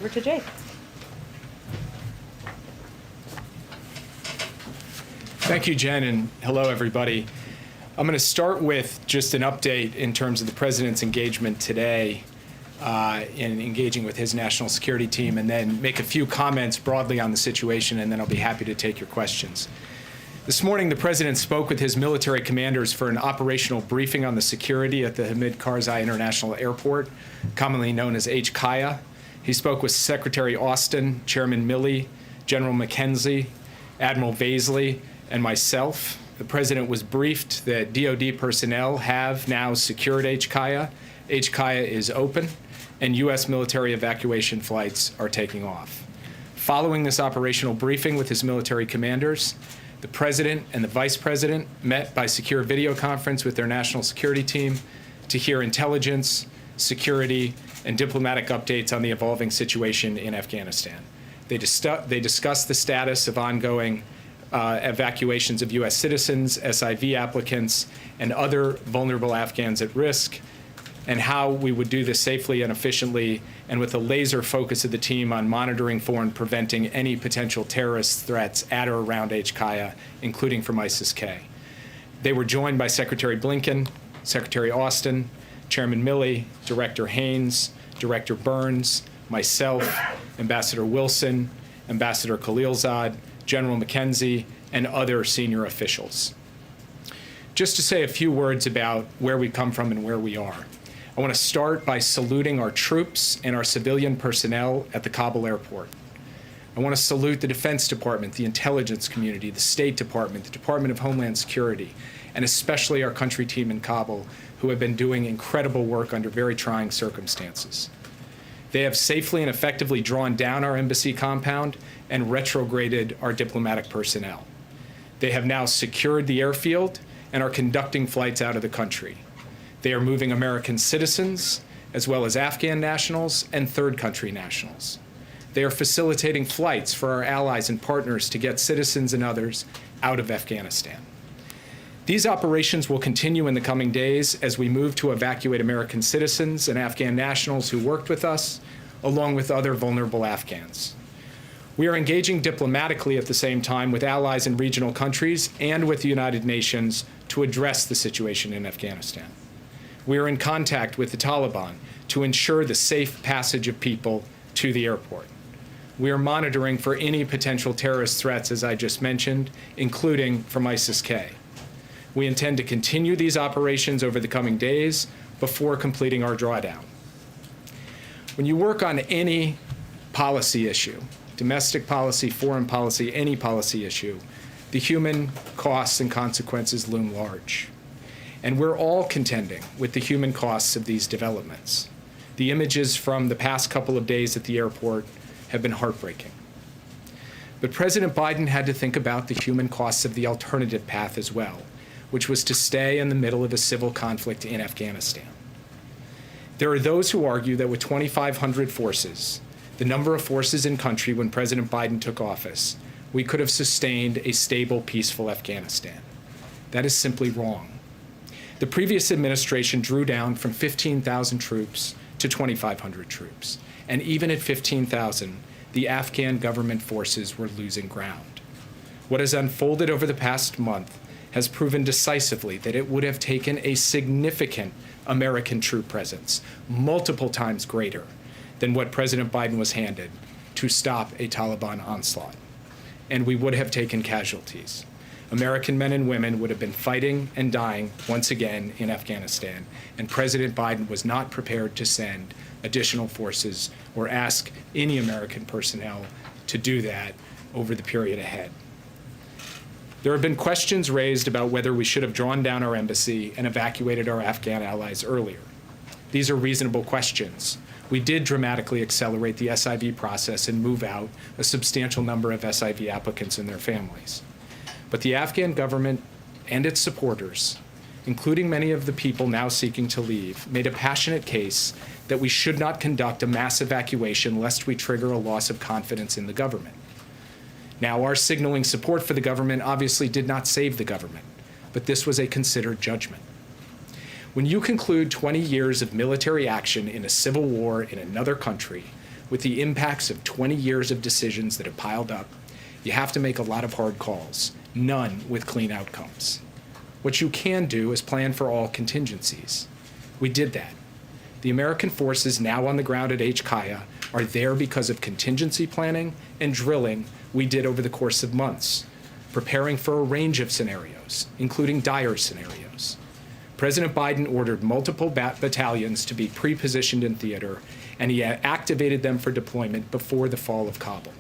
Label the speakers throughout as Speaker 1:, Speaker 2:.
Speaker 1: Over to Jake.
Speaker 2: Thank you, Jen, and hello, everybody. I'm going to start with just an update in terms of the President's engagement today in engaging with his national security team, and then make a few comments broadly on the situation, and then I'll be happy to take your questions. This morning, the President spoke with his military commanders for an operational briefing on the security at the Hamid Karzai International Airport, commonly known as HKIA. He spoke with Secretary Austin, Chairman Milley, General McKenzie, Admiral Baisley, and myself. The President was briefed that DoD personnel have now secured HKIA. HKIA is open, and U.S. military evacuation flights are taking off. Following this operational briefing with his military commanders, the President and the Vice President met by secure video conference with their national security team to hear intelligence, security, and diplomatic updates on the evolving situation in Afghanistan. They discussed the status of ongoing evacuations of U.S. citizens, SIV applicants, and other vulnerable Afghans at risk, and how we would do this safely and efficiently, and with a laser focus of the team on monitoring for and preventing any potential terrorist threats at or around HKIA, including from ISIS-K. They were joined by Secretary Blinken, Secretary Austin, Chairman Milley, Director Haynes, Director Burns, myself, Ambassador Wilson, Ambassador Khalilzad, General McKenzie, and other senior officials. Just to say a few words about where we come from and where we are. I want to start by saluting our troops and our civilian personnel at the Kabul airport. I want to salute the Defense Department, the intelligence community, the State Department, the Department of Homeland Security, and especially our country team in Kabul, who have been doing incredible work under very trying circumstances. They have safely and effectively drawn down our embassy compound and retrograded our diplomatic personnel. They have now secured the airfield and are conducting flights out of the country. They are moving American citizens, as well as Afghan nationals and third country nationals. They are facilitating flights for our allies and partners to get citizens and others out of Afghanistan. These operations will continue in the coming days as we move to evacuate American citizens and Afghan nationals who worked with us, along with other vulnerable Afghans. We are engaging diplomatically at the same time with allies in regional countries and with the United Nations to address the situation in Afghanistan. We are in contact with the Taliban to ensure the safe passage of people to the airport. We are monitoring for any potential terrorist threats, as I just mentioned, including from ISIS-K. We intend to continue these operations over the coming days before completing our drawdown. When you work on any policy issue, domestic policy, foreign policy, any policy issue, the human costs and consequences loom large. And we're all contending with the human costs of these developments. The images from the past couple of days at the airport have been heartbreaking. But President Biden had to think about the human costs of the alternative path as well, which was to stay in the middle of a civil conflict in Afghanistan. There are those who argue that with 2,500 forces, the number of forces in country when President Biden took office, we could have sustained a stable, peaceful Afghanistan. That is simply wrong. The previous administration drew down from 15,000 troops to 2,500 troops. And even at 15,000, the Afghan government forces were losing ground. What has unfolded over the past month has proven decisively that it would have taken a significant American troop presence, multiple times greater than what President Biden was handed, to stop a Taliban onslaught. And we would have taken casualties. American men and women would have been fighting and dying once again in Afghanistan, and President Biden was not prepared to send additional forces or ask any American personnel to do that over the period ahead. There have been questions raised about whether we should have drawn down our embassy and evacuated our Afghan allies earlier. These are reasonable questions. We did dramatically accelerate the SIV process and move out a substantial number of SIV applicants and their families. But the Afghan government and its supporters, including many of the people now seeking to leave, made a passionate case that we should not conduct a mass evacuation lest we trigger a loss of confidence in the government. Now, our signaling support for the government obviously did not save the government, but this was a considered judgment. When you conclude 20 years of military action in a civil war in another country, with the impacts of 20 years of decisions that have piled up, you have to make a lot of hard calls, none with clean outcomes. What you can do is plan for all contingencies. We did that. The American forces now on the ground at HKIA are there because of contingency planning and drilling we did over the course of months, preparing for a range of scenarios, including dire scenarios. President Biden ordered multiple battalions to be pre-positioned in theater, and he activated them for deployment before the fall of Kabul.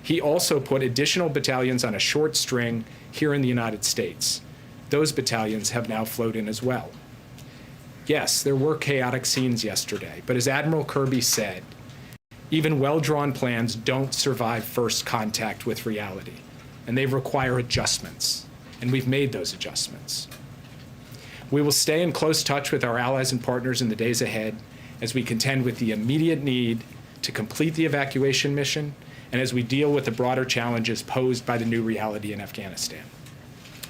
Speaker 2: He also put additional battalions on a short string here in the United States. Those battalions have now flowed in as well. Yes, there were chaotic scenes yesterday, but as Admiral Kirby said, even well-drawn plans don't survive first contact with reality, and they require adjustments, and we've made those adjustments. We will stay in close touch with our allies and partners in the days ahead as we contend with the immediate need to complete the evacuation mission and as we deal with the broader challenges posed by the new reality in Afghanistan.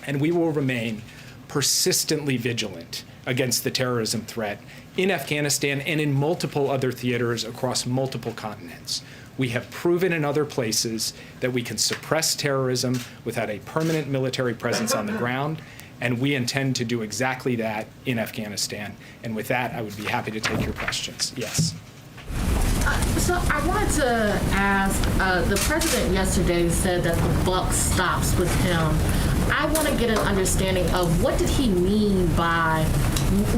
Speaker 2: And we will remain persistently vigilant against the terrorism threat in Afghanistan and in multiple other theaters across multiple continents. We have proven in other places that we can suppress terrorism without a permanent military presence on the ground, and we intend to do exactly that in Afghanistan. And with that, I would be happy to take your questions. Yes.
Speaker 1: So I wanted to ask, the president yesterday said that the buck stops with him. I want to get an understanding of what did he mean by,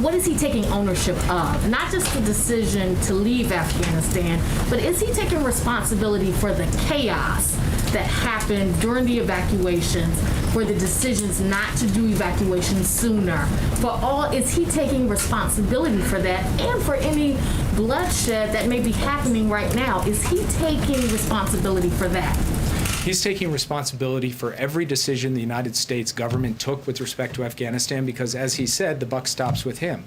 Speaker 1: what is he taking ownership of? Not just the decision to leave Afghanistan, but is he taking responsibility for the chaos that happened during the evacuations, for the decisions not to do evacuations sooner? Is he taking responsibility for that and for any bloodshed that may be happening right now? Is he taking responsibility for that?
Speaker 2: He's taking responsibility for every decision the United States government took with respect to Afghanistan because, as he said, the buck stops with him.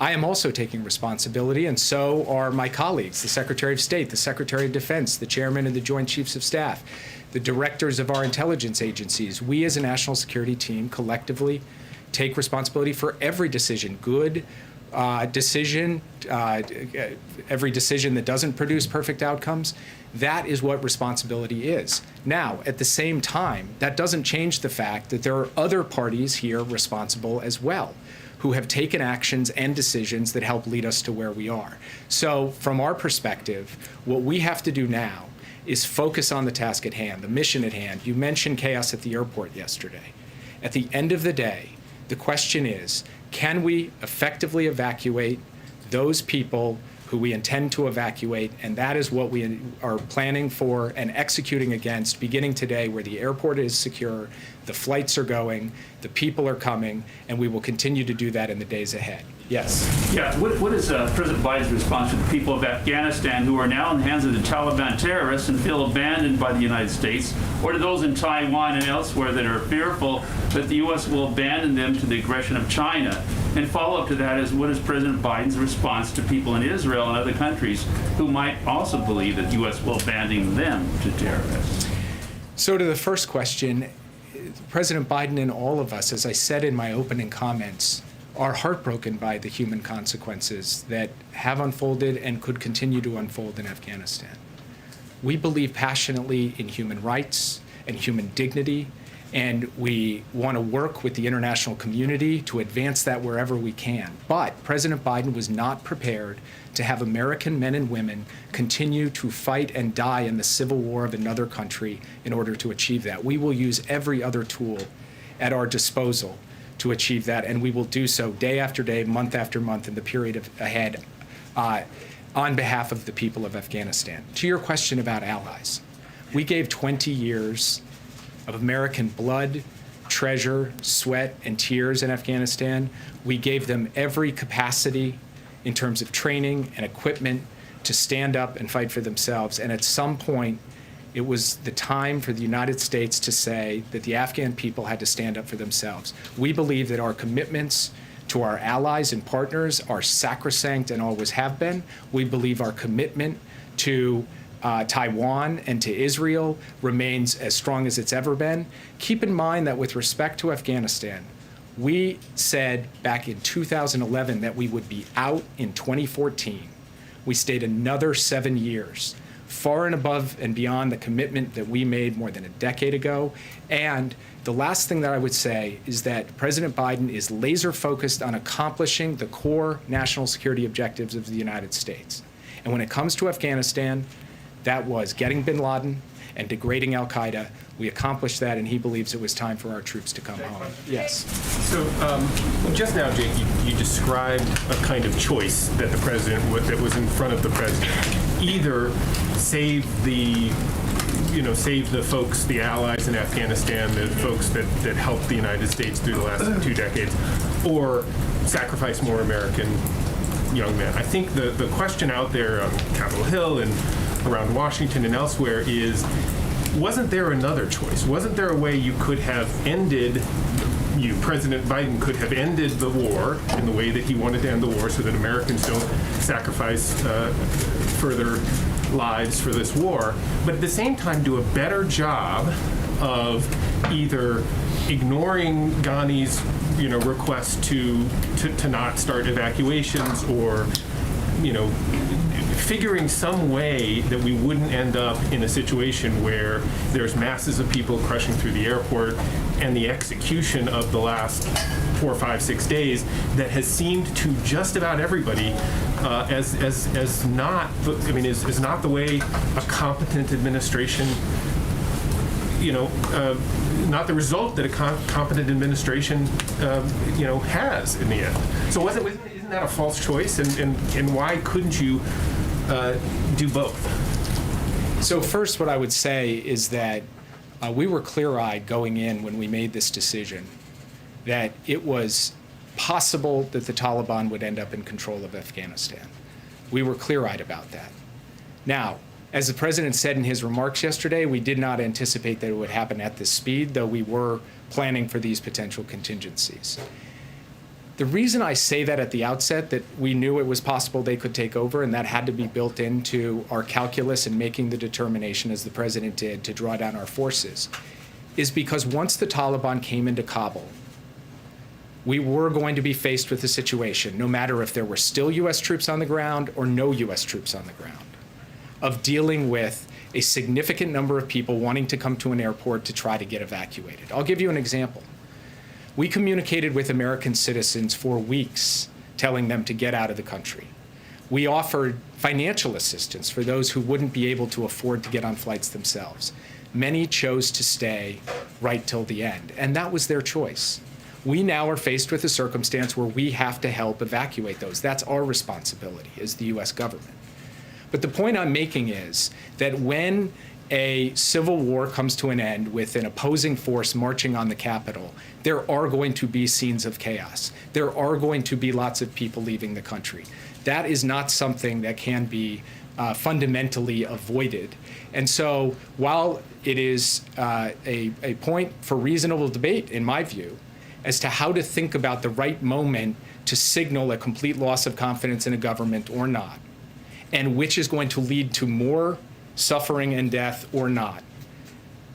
Speaker 2: I am also taking responsibility, and so are my colleagues, the Secretary of State, the Secretary of Defense, the Chairman of the Joint Chiefs of Staff, the directors of our intelligence agencies. We as a national security team collectively take responsibility for every decision, good decision, every decision that doesn't produce perfect outcomes. That is what responsibility is. Now, at the same time, that doesn't change the fact that there are other parties here responsible as well, who have taken actions and decisions that help lead us to where we are. So from our perspective, what we have to do now is focus on the task at hand, the mission at hand. You mentioned chaos at the airport yesterday. At the end of the day, the question is, can we effectively evacuate those people who we intend to evacuate? And that is what we are planning for and executing against beginning today, where the airport is secure, the flights are going, the people are coming, and we will continue to do that in the days ahead. Yes.
Speaker 3: Yeah. What is President Biden's response to the people of Afghanistan who are now in the hands of the Taliban terrorists and feel abandoned by the United States, or to those in Taiwan and elsewhere that are fearful that the U.S. will abandon them to the aggression of China? And follow-up to that is, what is President Biden's response to people in Israel and other countries who might also believe that the U.S. will abandon them to terrorists?
Speaker 2: So to the first question, President Biden and all of us, as I said in my opening comments, are heartbroken by the human consequences that have unfolded and could continue to unfold in Afghanistan. We believe passionately in human rights and human dignity, and we want to work with the international community to advance that wherever we can. But President Biden was not prepared to have American men and women continue to fight and die in the civil war of another country in order to achieve that. We will use every other tool at our disposal to achieve that, and we will do so day after day, month after month in the period ahead on behalf of the people of Afghanistan. To your question about allies, we gave 20 years of American blood, treasure, sweat, and tears in Afghanistan. We gave them every capacity in terms of training and equipment to stand up and fight for themselves. And at some point, it was the time for the United States to say that the Afghan people had to stand up for themselves. We believe that our commitments to our allies and partners are sacrosanct and always have been. We believe our commitment to Taiwan and to Israel remains as strong as it's ever been. Keep in mind that with respect to Afghanistan, we said back in 2011 that we would be out in 2014. We stayed another 7 years. far and above and beyond the commitment that we made more than a decade ago. And the last thing that I would say is that President Biden is laser focused on accomplishing the core national security objectives of the United States. And when it comes to Afghanistan, that was getting bin Laden and degrading al-Qaeda. We accomplished that, and he believes it was time for our troops to come home. Yes.
Speaker 4: So just now, Jake, you described a kind of choice that the president that was in front of the president. Either save the folks, the allies in Afghanistan, the folks that helped the United States through the last 2 decades, or sacrifice more American young men. I think the question out there on Capitol Hill and around Washington and elsewhere is, wasn't there another choice? Wasn't there a way you could have ended, President Biden could have ended the war in the way that he wanted to end the war so that Americans don't sacrifice further lives for this war, but at the same time do a better job of either ignoring Ghani's request to not start evacuations, or figuring some way that we wouldn't end up in a situation where there's masses of people crushing through the airport, and the execution of the last 4, 5, 6 days that has seemed to just about everybody as not is not the way a competent administration, not the result that a competent administration has in the end. So isn't that a false choice, and why couldn't you do both?
Speaker 2: So first, what I would say is that we were clear-eyed going in when we made this decision that it was possible that the Taliban would end up in control of Afghanistan. We were clear-eyed about that. Now, as the president said in his remarks yesterday, we did not anticipate that it would happen at this speed, though we were planning for these potential contingencies. The reason I say that at the outset, that we knew it was possible they could take over, and that had to be built into our calculus in making the determination, as the president did, to draw down our forces, is because once the Taliban came into Kabul, we were going to be faced with a situation, no matter if there were still U.S. troops on the ground or no U.S. troops on the ground, of dealing with a significant number of people wanting to come to an airport to try to get evacuated. I'll give you an example. We communicated with American citizens for weeks, telling them to get out of the country. We offered financial assistance for those who wouldn't be able to afford to get on flights themselves. Many chose to stay right till the end, and that was their choice. We now are faced with a circumstance where we have to help evacuate those. That's our responsibility as the U.S. government. But the point I'm making is that when a civil war comes to an end with an opposing force marching on the Capitol, there are going to be scenes of chaos. There are going to be lots of people leaving the country. That is not something that can be fundamentally avoided. And so while it is a point for reasonable debate, in my view, as to how to think about the right moment to signal a complete loss of confidence in a government or not, and which is going to lead to more suffering and death or not.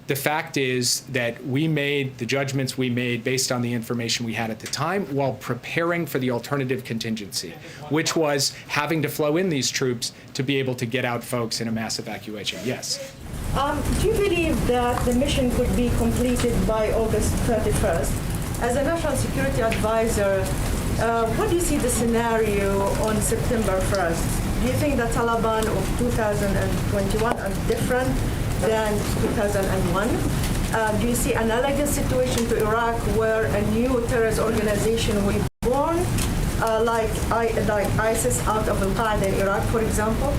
Speaker 2: The fact is that we made the judgments we made based on the information we had at the time while preparing for the alternative contingency, which was having to flow in these troops to be able to get out folks in a mass evacuation. Yes?
Speaker 5: Do you believe that the mission could be completed by August 31st? As a national security advisor, what do you see the scenario on September 1st? Do you think the Taliban of 2021 are different than 2001? Do you see analogous situation to Iraq where a new terrorist organization will be born, like ISIS out of Al-Qaeda in Iraq, for example?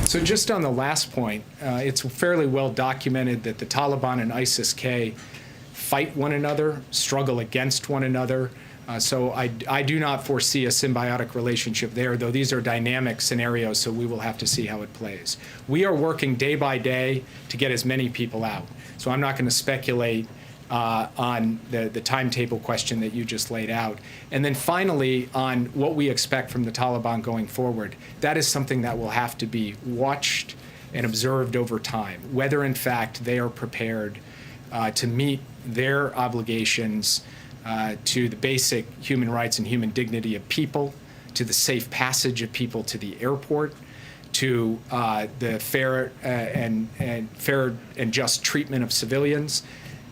Speaker 2: So just on the last point, it's fairly well documented that the Taliban and ISIS-K fight one another, struggle against one another. So I do not foresee a symbiotic relationship there, though these are dynamic scenarios, so we will have to see how it plays. We are working day by day to get as many people out. So I'm not going to speculate on the timetable question that you just laid out. And then finally, on what we expect from the Taliban going forward, that is something that will have to be watched and observed over time, whether in fact they are prepared to meet their obligations to the basic human rights and human dignity of people, to the safe passage of people to the airport, to the fair and just treatment of civilians.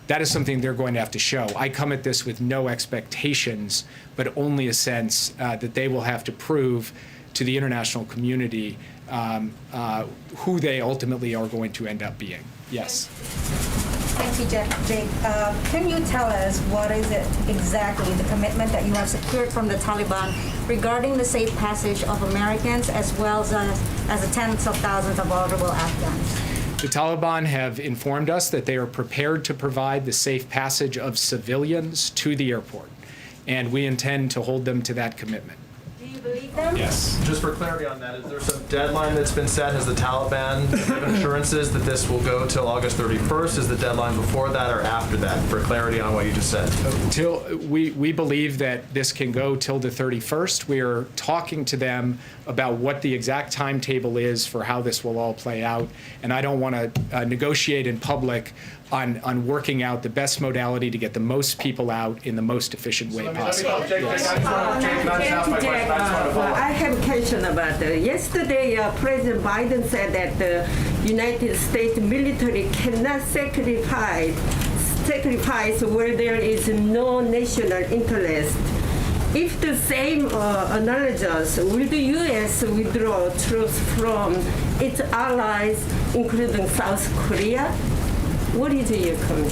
Speaker 2: That is something they're going to have to show. I come at this with no expectations, but only a sense that they will have to prove to the international community who they ultimately are going to end up being. Yes.
Speaker 6: Thank you, Jake. Can you tell us what is it exactly, the commitment that you have secured from the Taliban regarding the safe passage of Americans as well as the tens of thousands of vulnerable Afghans?
Speaker 2: The Taliban have informed us that they are prepared to provide the safe passage of civilians to the airport, and we intend to hold them to that commitment.
Speaker 6: Do you believe them?
Speaker 2: Yes.
Speaker 7: Just for clarity on that, is there some deadline that's been set? Has the Taliban given assurances that this will go till August 31st? Is the deadline before that or after that? For clarity on what you just said.
Speaker 2: We believe that this can go till the 31st. We are talking to them about what the exact timetable is for how this will all play out, and I don't want to negotiate in public on working out the best modality to get the most people out in the most efficient way possible.
Speaker 8: I have a question about yesterday. President Biden said that the United States military cannot sacrifice where there is no national interest. If the same analogous, will the U.S. withdraw troops from its allies, including South Korea? What is your comment?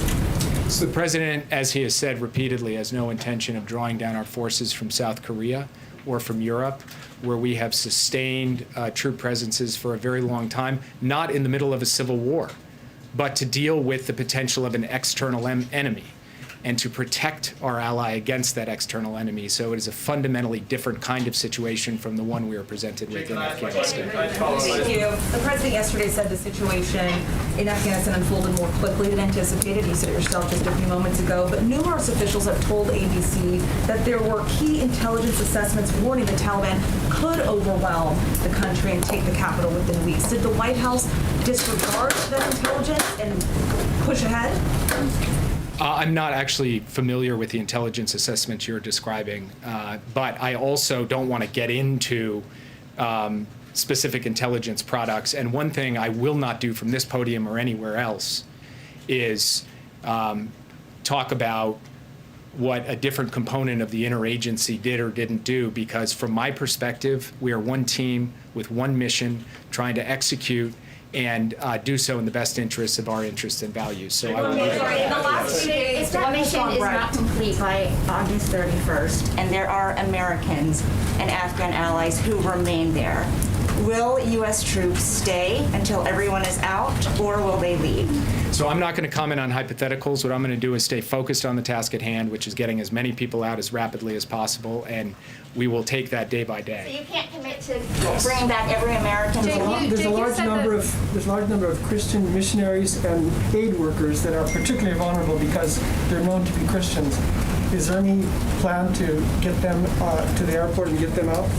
Speaker 2: So the president, as he has said repeatedly, has no intention of drawing down our forces from South Korea or from Europe, where we have sustained troop presences for a very long time, not in the middle of a civil war, but to deal with the potential of an external enemy and to protect our ally against that external enemy. So it is a fundamentally different kind of situation from the one we are presented with in Afghanistan.
Speaker 9: Thank you. The president yesterday said the situation in Afghanistan unfolded more quickly than anticipated. You said it yourself just a few moments ago. But numerous officials have told ABC that there were key intelligence assessments warning the Taliban could overwhelm the country and take the capital within weeks. Did the White House disregard that intelligence and push ahead?
Speaker 2: I'm not actually familiar with the intelligence assessment you're describing, but I also don't want to get into specific intelligence products. And one thing I will not do from this podium or anywhere else is talk about what a different component of the interagency did or didn't do, because from my perspective, we are one team with one mission trying to execute and do so in the best interests of our interests and values. So I will leave it at that.
Speaker 6: If that mission is not complete by August 31st, and there are Americans and Afghan allies who remain there, will U.S. troops stay until everyone is out, or will they leave?
Speaker 2: So I'm not going to comment on hypotheticals. What I'm going to do is stay focused on the task at hand, which is getting as many people out as rapidly as possible, and we will take that day by
Speaker 6: So
Speaker 2: day.
Speaker 6: you can't commit to bringing back every American.
Speaker 10: There's a large number of Christian missionaries and aid workers that are particularly vulnerable because they're known to be Christians. Is there any plan to get them to the airport and get them out?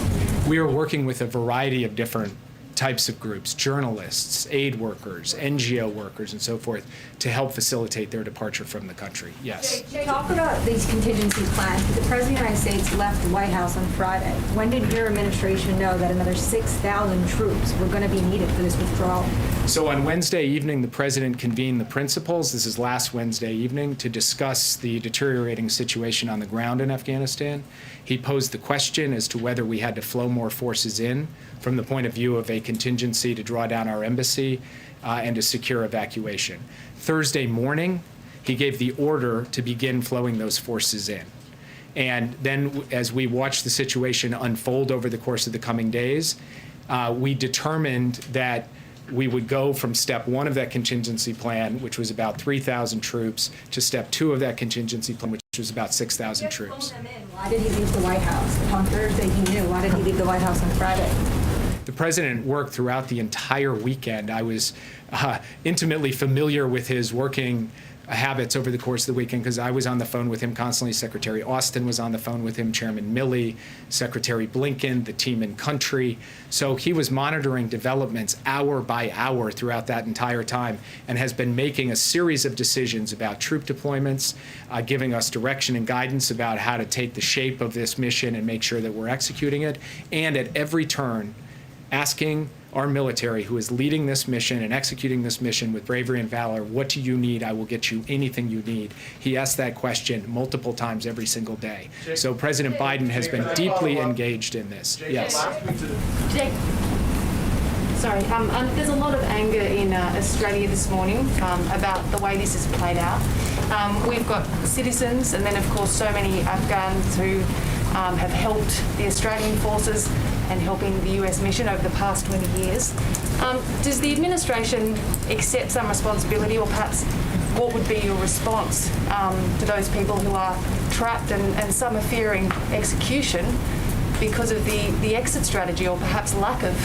Speaker 2: We are working with a variety of different types of groups, journalists, aid workers, NGO workers, and so forth, to help facilitate their departure from the country. Yes.
Speaker 11: Talk about these contingency plans. The President of the United States left the White House on Friday. When did your administration know that another 6,000 troops were going to be needed for this withdrawal?
Speaker 2: So on Wednesday evening, the president convened the principals, this is last Wednesday evening, to discuss the deteriorating situation on the ground in Afghanistan. He posed the question as to whether we had to flow more forces in from the point of view of a contingency to draw down our embassy and to secure evacuation. Thursday morning, he gave the order to begin flowing those forces in. And then as we watched the situation unfold over the course of the coming days, we determined that we would go from step one of that contingency plan, which was about 3,000 troops, to step two of that contingency plan, which was about 6,000 troops.
Speaker 11: Why did he leave the White House? On Thursday he knew. Why did he leave the White House on Friday?
Speaker 2: The president worked throughout the entire weekend. I was intimately familiar with his working habits over the course of the weekend because I was on the phone with him constantly. Secretary Austin was on the phone with him, Chairman Milley, Secretary Blinken, the team in country. So he was monitoring developments hour by hour throughout that entire time and has been making a series of decisions about troop deployments, giving us direction and guidance about how to take the shape of this mission and make sure that we're executing it. And at every turn, asking our military, who is leading this mission and executing this mission with bravery and valor, what do you need? I will get you anything you need. He asks that question multiple times every single day. So President Biden has been deeply engaged in this. Yes.
Speaker 11: Jake. Sorry, there's a lot of anger in Australia this morning about the way this has played out. We've got citizens and then, of course, so many Afghans who have helped the Australian forces and helping the US mission over the past 20 years. Does the administration accept some responsibility, or perhaps what would be your response to those people who are trapped and some are fearing execution because of the exit strategy, or perhaps lack of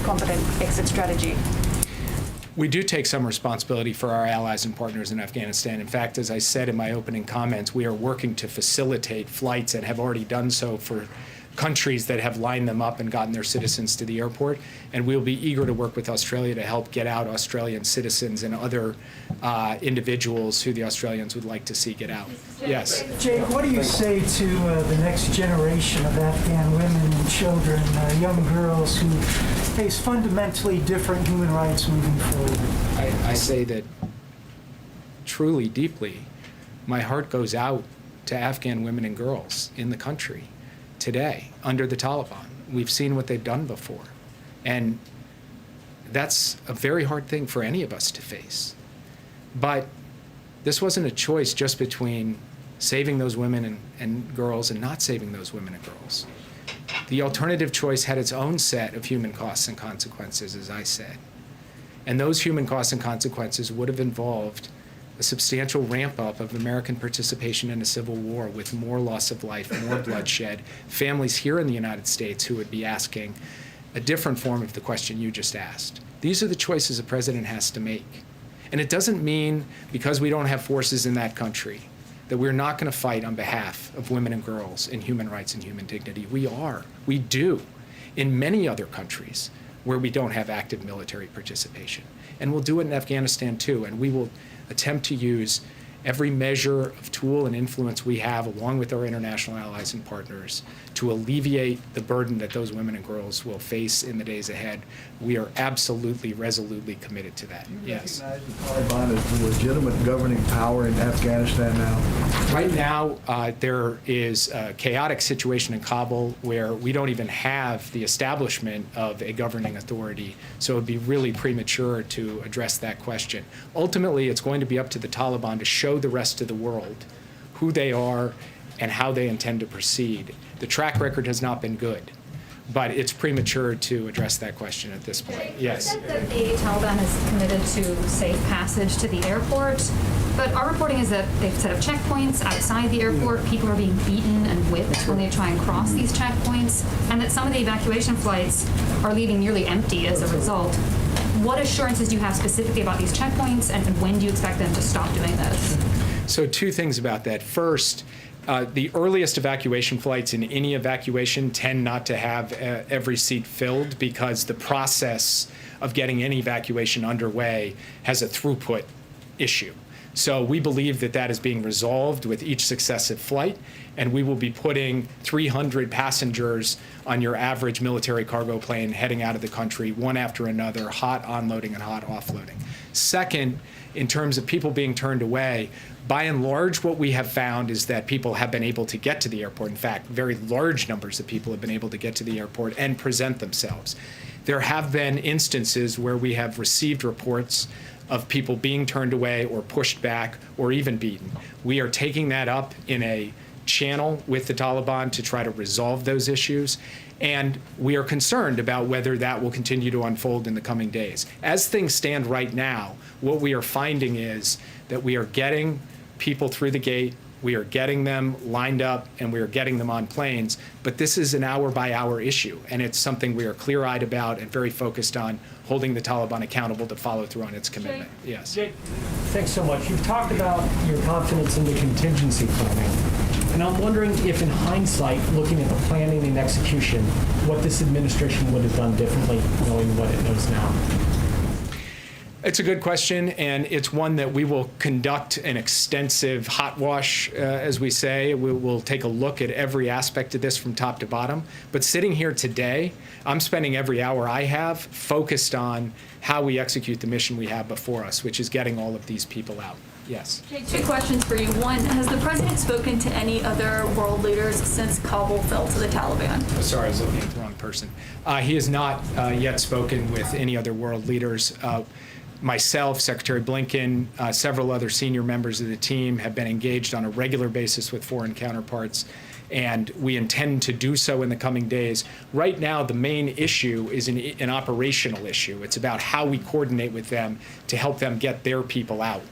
Speaker 11: competent exit strategy?
Speaker 2: We do take some responsibility for our allies and partners in Afghanistan. In fact, as I said in my opening comments, we are working to facilitate flights and have already done so for countries that have lined them up and gotten their citizens to the airport. And we'll be eager to work with Australia to help get out Australian citizens and other individuals who the Australians would like to see get out. Yes.
Speaker 12: Jake, what do you say to the next generation of Afghan women and children, young girls who face fundamentally different human rights moving forward?
Speaker 2: I say that truly, deeply, my heart goes out to Afghan women and girls in the country today under the Taliban. We've seen what they've done before. And that's a very hard thing for any of us to face. But this wasn't a choice just between saving those women and girls and not saving those women and girls. The alternative choice had its own set of human costs and consequences, as I said. And those human costs and consequences would have involved a substantial ramp up of American participation in a civil war with more loss of life, more bloodshed, families here in the United States who would be asking a different form of the question you just asked. These are the choices a president has to make. And it doesn't mean because we don't have forces in that country that we're not going to fight on behalf of women and girls and human rights and human dignity. We are. We do in many other countries where we don't have active military participation. And we'll do it in Afghanistan too, and we will attempt to use every measure of tool and influence we have, along with our international allies and partners, to alleviate the burden that those women and girls will face in the days ahead. We are absolutely, resolutely committed to that. Yes.
Speaker 13: Recognize the Taliban as the legitimate governing power in Afghanistan now?
Speaker 2: Right now, there is a chaotic situation in Kabul where we don't even have the establishment of a governing authority, so it would be really premature to address that question. Ultimately, it's going to be up to the Taliban to show the rest of the world who they are and how they intend to proceed. The track record has not been good, but it's premature to address that question at this point. Yes.
Speaker 11: You said that the Taliban is committed to safe passage to the airport, but our reporting is that they've set up checkpoints outside the airport. People are being beaten and whipped when they try and cross these checkpoints, and that some of the evacuation flights are leaving nearly empty as a result. What assurances do you have specifically about these checkpoints, and when do you expect them to stop doing this?
Speaker 2: So two things about that. First, the earliest evacuation flights in any evacuation tend not to have every seat filled because the process of getting any evacuation underway has a throughput issue. So we believe that that is being resolved with each successive flight, and we will be putting 300 passengers on your average military cargo plane heading out of the country, one after another, hot onloading and hot offloading. Second, in terms of people being turned away, by and large, what we have found is that people have been able to get to the airport. In fact, very large numbers of people have been able to get to the airport and present themselves. There have been instances where we have received reports of people being turned away or pushed back or even beaten. We are taking that up in a channel with the Taliban to try to resolve those issues, and we are concerned about whether that will continue to unfold in the coming days. As things stand right now, what we are finding is that we are getting people through the gate, we are getting them lined up, and we are getting them on planes, but this is an hour-by-hour issue, and it's something we are clear-eyed about and very focused on holding the Taliban accountable to follow through on its commitment. Yes.
Speaker 14: Jake, thanks so much. You've talked about your confidence in the contingency planning, and I'm wondering if in hindsight, looking at the planning and execution, what this administration would have done differently, knowing what it knows now.
Speaker 2: It's a good question, and it's one that we will conduct an extensive hot wash, as we say. We'll take a look at every aspect of this from top to bottom. But sitting here today, I'm spending every hour I have focused on how we execute the mission we have before us, which is getting all of these people out. Yes.
Speaker 15: Jake, 2 questions for you. One, has the president spoken to any other world leaders since Kabul fell to the Taliban?
Speaker 2: Sorry, I was looking at the wrong person. He has not yet spoken with any other world leaders. Myself, Secretary Blinken, several other senior members of the team have been engaged on a regular basis with foreign counterparts, and we intend to do so in the coming days. Right now, the main issue is an operational issue. It's about how we coordinate with them to help them get their people out.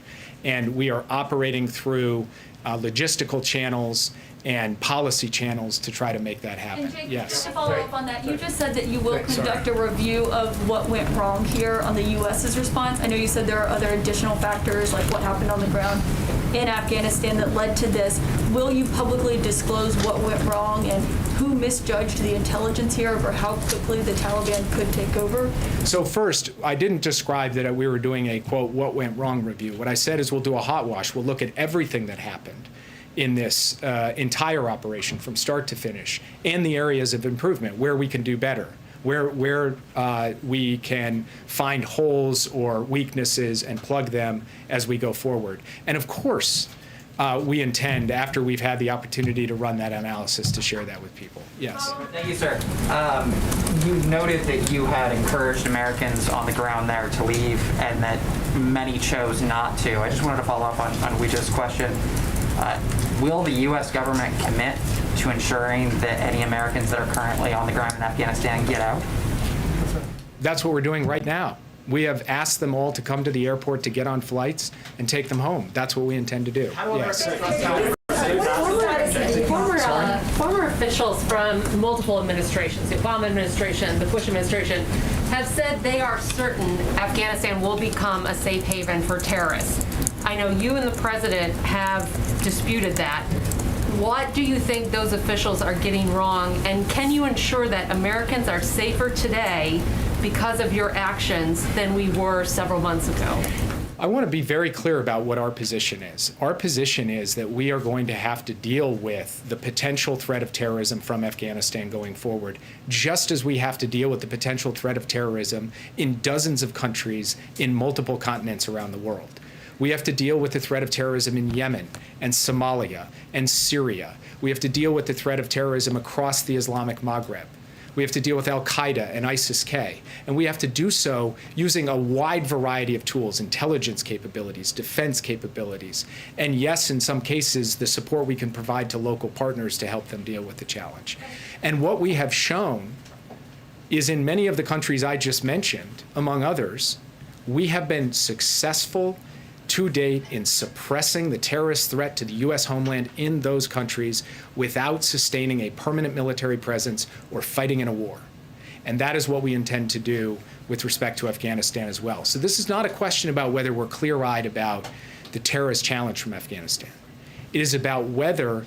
Speaker 2: And we are operating through logistical channels and policy channels to try to make that happen.
Speaker 15: And Jake,
Speaker 2: yes.
Speaker 15: just to follow up on that, you just said that you will conduct a review of what went wrong here on the U.S.'s response. I know you said there are other additional factors like what happened on the ground in Afghanistan that led to this. Will you publicly disclose what went wrong and who misjudged the intelligence here over how quickly the Taliban could take over?
Speaker 2: So first, I didn't describe that we were doing a, quote, what went wrong review. What I said is we'll do a hot wash. We'll look at everything that happened in this entire operation from start to finish, and the areas of improvement, where we can do better, where we can find holes or weaknesses and plug them as we go forward. And of course, we intend, after we've had the opportunity to run that analysis, to share that with people. Yes.
Speaker 16: Thank you, sir. You noted that you had encouraged Americans on the ground there to leave and that many chose not to. I just wanted to follow up on Weeja's question. Will the U.S. government commit to ensuring that any Americans that are currently on the ground in Afghanistan get out?
Speaker 2: That's what we're doing right now. We have asked them all to come to the airport to get on flights and take them home. That's what we intend to do. Yes.
Speaker 17: Former officials from multiple administrations, the Obama administration, the Bush administration, have said they are certain Afghanistan will become a safe haven for terrorists. I know you and the president have disputed that. What do you think those officials are getting wrong, and can you ensure that Americans are safer today because of your actions than we were several months ago?
Speaker 2: I want to be very clear about what our position is. Our position is that we are going to have to deal with the potential threat of terrorism from Afghanistan going forward, just as we have to deal with the potential threat of terrorism in dozens of countries in multiple continents around the world. We have to deal with the threat of terrorism in Yemen and Somalia and Syria. We have to deal with the threat of terrorism across the Islamic Maghreb. We have to deal with Al-Qaeda and ISIS-K. And we have to do so using a wide variety of tools, intelligence capabilities, defense capabilities, and yes, in some cases, the support we can provide to local partners to help them deal with the challenge. And what we have shown is in many of the countries I just mentioned, among others, we have been successful to date in suppressing the terrorist threat to the U.S. homeland in those countries without sustaining a permanent military presence or fighting in a war. And that is what we intend to do with respect to Afghanistan as well. So this is not a question about whether we're clear-eyed about the terrorist challenge from Afghanistan. It is about whether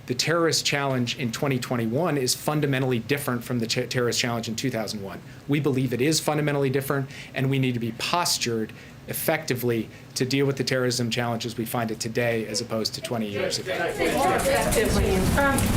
Speaker 2: the terrorist challenge in 2021 is fundamentally different from the terrorist challenge in 2001. We believe it is fundamentally different, and we need to be postured effectively to deal with the terrorism challenges we find it today as opposed to 20 years ago.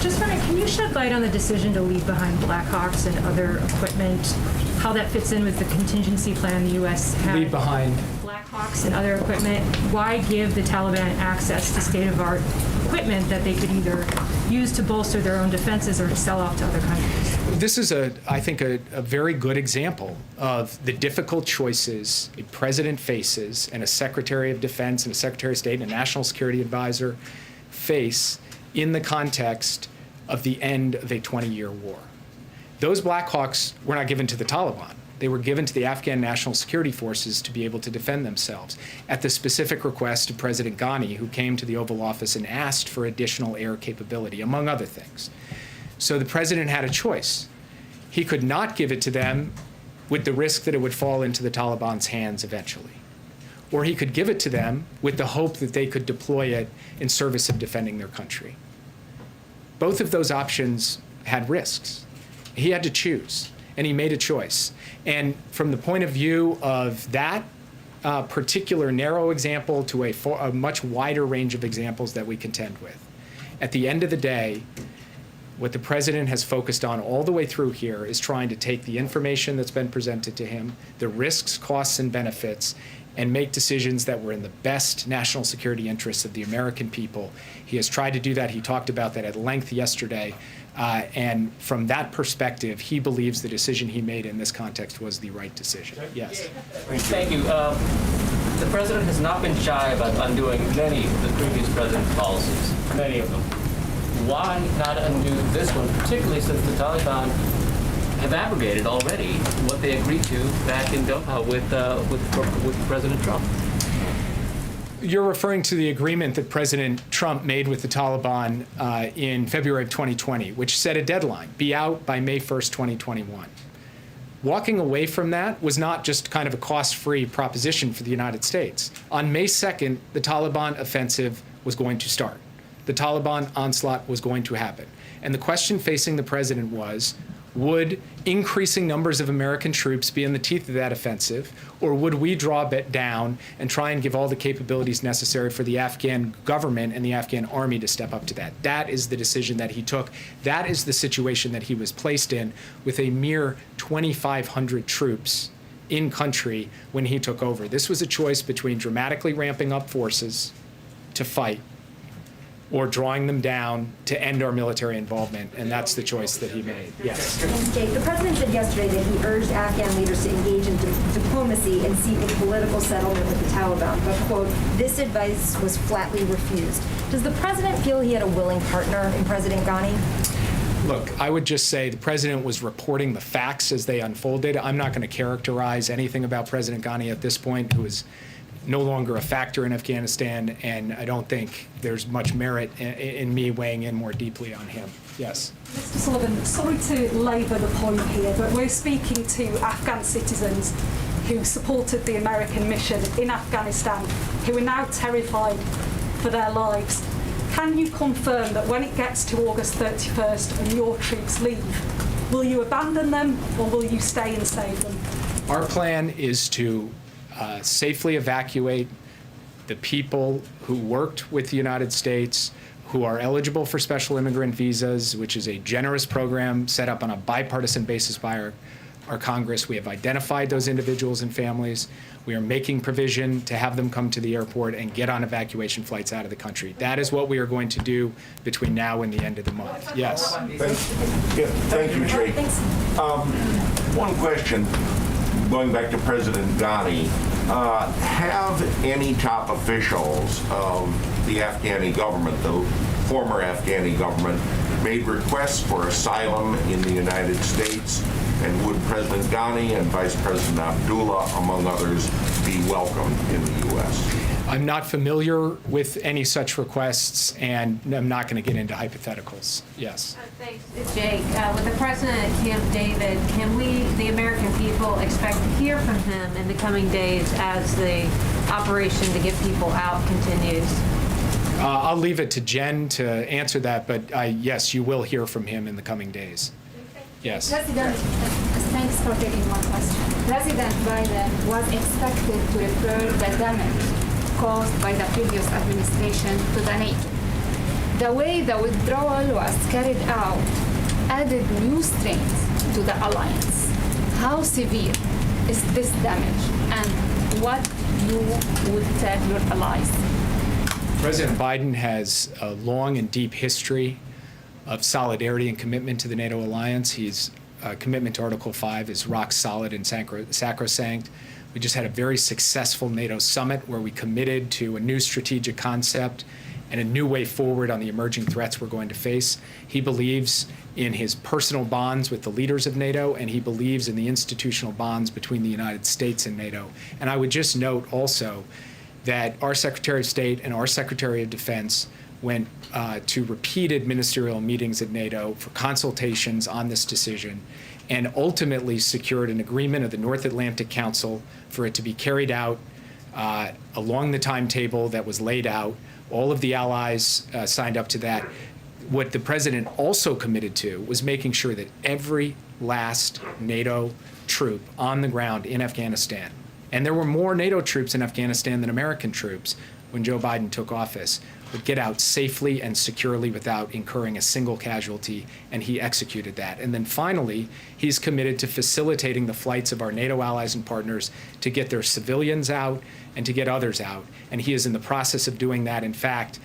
Speaker 18: Just wondering, can you shed light on the decision to leave behind Blackhawks and other equipment, how that fits in with the contingency plan the U.S. had?
Speaker 2: Leave behind
Speaker 18: Blackhawks and other equipment. Why give the Taliban access to state-of-the-art equipment that they could either use to bolster their own defenses or to sell off to other countries?
Speaker 2: This is, I think, a very good example of the difficult choices a president faces and a Secretary of Defense and a Secretary of State and a National Security Advisor face in the context of the end of a 20-year war. Those Blackhawks were not given to the Taliban. They were given to the Afghan National Security Forces to be able to defend themselves at the specific request of President Ghani, who came to the Oval Office and asked for additional air capability, among other things. So the president had a choice. He could not give it to them with the risk that it would fall into the Taliban's hands eventually. Or he could give it to them with the hope that they could deploy it in service of defending their country. Both of those options had risks. He had to choose, and he made a choice. And from the point of view of that, particular narrow example to a much wider range of examples that we contend with. At the end of the day, what the president has focused on all the way through here is trying to take the information that's been presented to him, the risks, costs, and benefits, and make decisions that were in the best national security interests of the American people. He has tried to do that. He talked about that at length yesterday. And from that perspective, he believes the decision he made in this context was the right decision. Yes.
Speaker 19: Thank you. The president has not been shy about undoing many of the previous president's policies, many of them. Why not undo this one, particularly since the Taliban have abrogated already what they agreed to back in Doha with President Trump?
Speaker 2: You're referring to the agreement that President Trump made with the Taliban in February of 2020, which set a deadline, be out by May 1st, 2021. Walking away from that was not just kind of a cost-free proposition for the United States. On May 2nd, the Taliban offensive was going to start. The Taliban onslaught was going to happen. And the question facing the president was, would increasing numbers of American troops be in the teeth of that offensive, or would we draw it down and try and give all the capabilities necessary for the Afghan government and the Afghan army to step up to that? That is the decision that he took. That is the situation that he was placed in with a mere 2,500 troops in country when he took over. This was a choice between dramatically ramping up forces to fight or drawing them down to end our military involvement, and that's the choice that he made. Yes.
Speaker 20: Jake, the president said yesterday that he urged Afghan leaders to engage in diplomacy and seek a political settlement with the Taliban, but, quote, this advice was flatly refused. Does the president feel he had a willing partner in President Ghani?
Speaker 2: Look, I would just say the president was reporting the facts as they unfolded. I'm not going to characterize anything about President Ghani at this point, who is no longer a factor in Afghanistan, and I don't think there's much merit in me weighing in more deeply on him. Yes.
Speaker 21: Mr. Sullivan, sorry to labour the point here, but we're speaking to Afghan citizens who supported the American mission in Afghanistan, who are now terrified for their lives. Can you confirm that when it gets to August 31st and your troops leave, will you abandon them or will you stay and save them?
Speaker 2: Our plan is to safely evacuate the people who worked with the United States, who are eligible for special immigrant visas, which is a generous program set up on a bipartisan basis by our Congress. We have identified those individuals and families. We are making provision to have them come to the airport and get on evacuation flights out of the country. That is what we are going to do between now and the end of the month. Yes.
Speaker 22: Thank you, Jake. One question. Going back to President Ghani, have any top officials of the Afghani government, the former Afghani government, made requests for asylum in the United States? And would President Ghani and Vice President Abdullah, among others, be welcomed in the U.S.?
Speaker 2: I'm not familiar with any such requests, and I'm not going to get into hypotheticals. Yes.
Speaker 23: Thanks, Jake. With the president at Camp David, can we, the American people, expect to hear from him in the coming days as the operation to get people out continues?
Speaker 2: I'll leave it to Jen to answer that, but yes, you will hear from him in the coming days. Yes.
Speaker 24: President, thanks for taking my question. President Biden was expected to repair the damage caused by the previous administration to the NATO. The way the withdrawal was carried out added new strength to the alliance. How severe is this damage, and what you would tell your allies?
Speaker 2: President Biden has a long and deep history of solidarity and commitment to the NATO alliance. His commitment to Article 5 is rock solid and sacrosanct. We just had a very successful NATO summit where we committed to a new strategic concept and a new way forward on the emerging threats we're going to face. He believes in his personal bonds with the leaders of NATO, and he believes in the institutional bonds between the United States and NATO. And I would just note also that our Secretary of State and our Secretary of Defense went to repeated ministerial meetings at NATO for consultations on this decision, and ultimately secured an agreement of the North Atlantic Council for it to be carried out along the timetable that was laid out. All of the allies signed up to that. What the president also committed to was making sure that every last NATO troop on the ground in Afghanistan and there were more NATO troops in Afghanistan than American troops when Joe Biden took office, would get out safely and securely without incurring a single casualty, and he executed that. And then finally, he's committed to facilitating the flights of our NATO allies and partners to get their civilians out and to get others out. And he is in the process of doing that. In fact,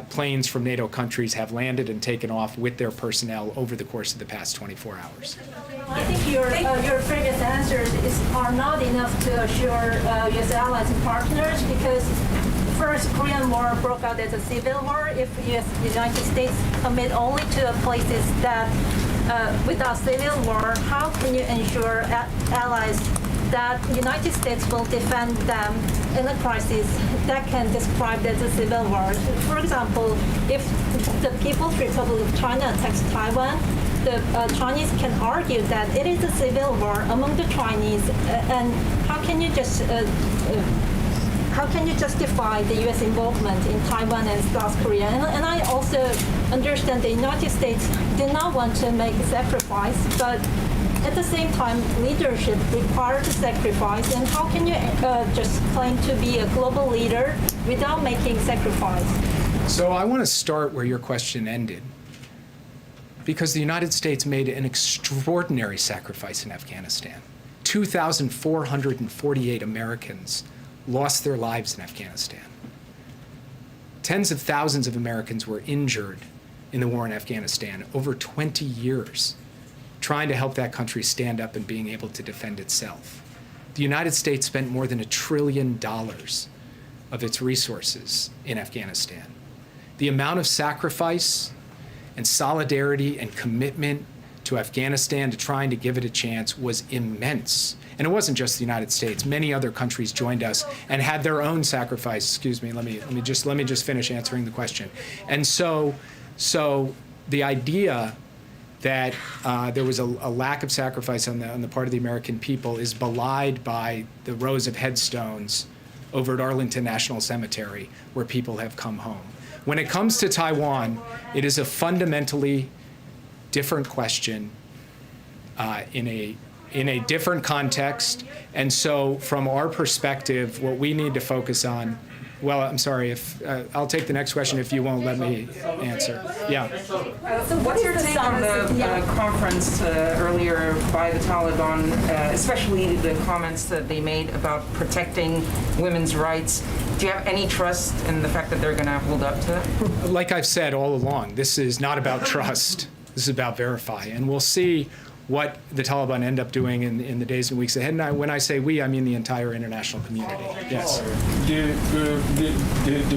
Speaker 2: planes from NATO countries have landed and taken off with their personnel over the course of the past 24 hours.
Speaker 6: I think your previous answers are not enough to assure U.S. allies and partners, because first Korean War broke out as a civil war. If the United States commit only to places that without civil war, how can you ensure allies that the United States will defend them in a crisis that can describe as a civil war? For example, if the People's Republic of China attacks Taiwan, the Chinese can argue that it is a civil war among the Chinese, and how can you just how can you justify the U.S. involvement in Taiwan and South Korea? And I also understand the United States did not want to make a sacrifice, but at the same time, leadership requires a sacrifice. And how can you just claim to be a global leader without making sacrifice?
Speaker 2: So I want to start where your question ended, because the United States made an extraordinary sacrifice in Afghanistan. 2,448 Americans lost their lives in Afghanistan. Tens of thousands of Americans were injured in the war in Afghanistan over 20 years, trying to help that country stand up and being able to defend itself. The United States spent more than $1 trillion of its resources in Afghanistan. The amount of sacrifice and solidarity and commitment to Afghanistan, to trying to give it a chance, was immense. And it wasn't just the United States. Many other countries joined us and had their own sacrifice. Excuse me, let me just finish answering the question. And so the idea that there was a lack of sacrifice on the part of the American people is belied by the rows of headstones over at Arlington National Cemetery, where people have come home. When it comes to Taiwan, it is a fundamentally different question in a different context. And so from our perspective, what we need to focus on, well, I'm sorry, if I'll take the next question if you won't let me answer. Yeah.
Speaker 1: So what's your take on the conference earlier by the Taliban, especially the comments that they made about protecting women's rights? Do you have any trust in the fact that they're going to hold up to it?
Speaker 2: Like I've said all along, this is not about trust. This is about verify. And we'll see what the Taliban end up doing in the days and weeks ahead. And when I say we, I mean the entire international community. Yes.
Speaker 3: The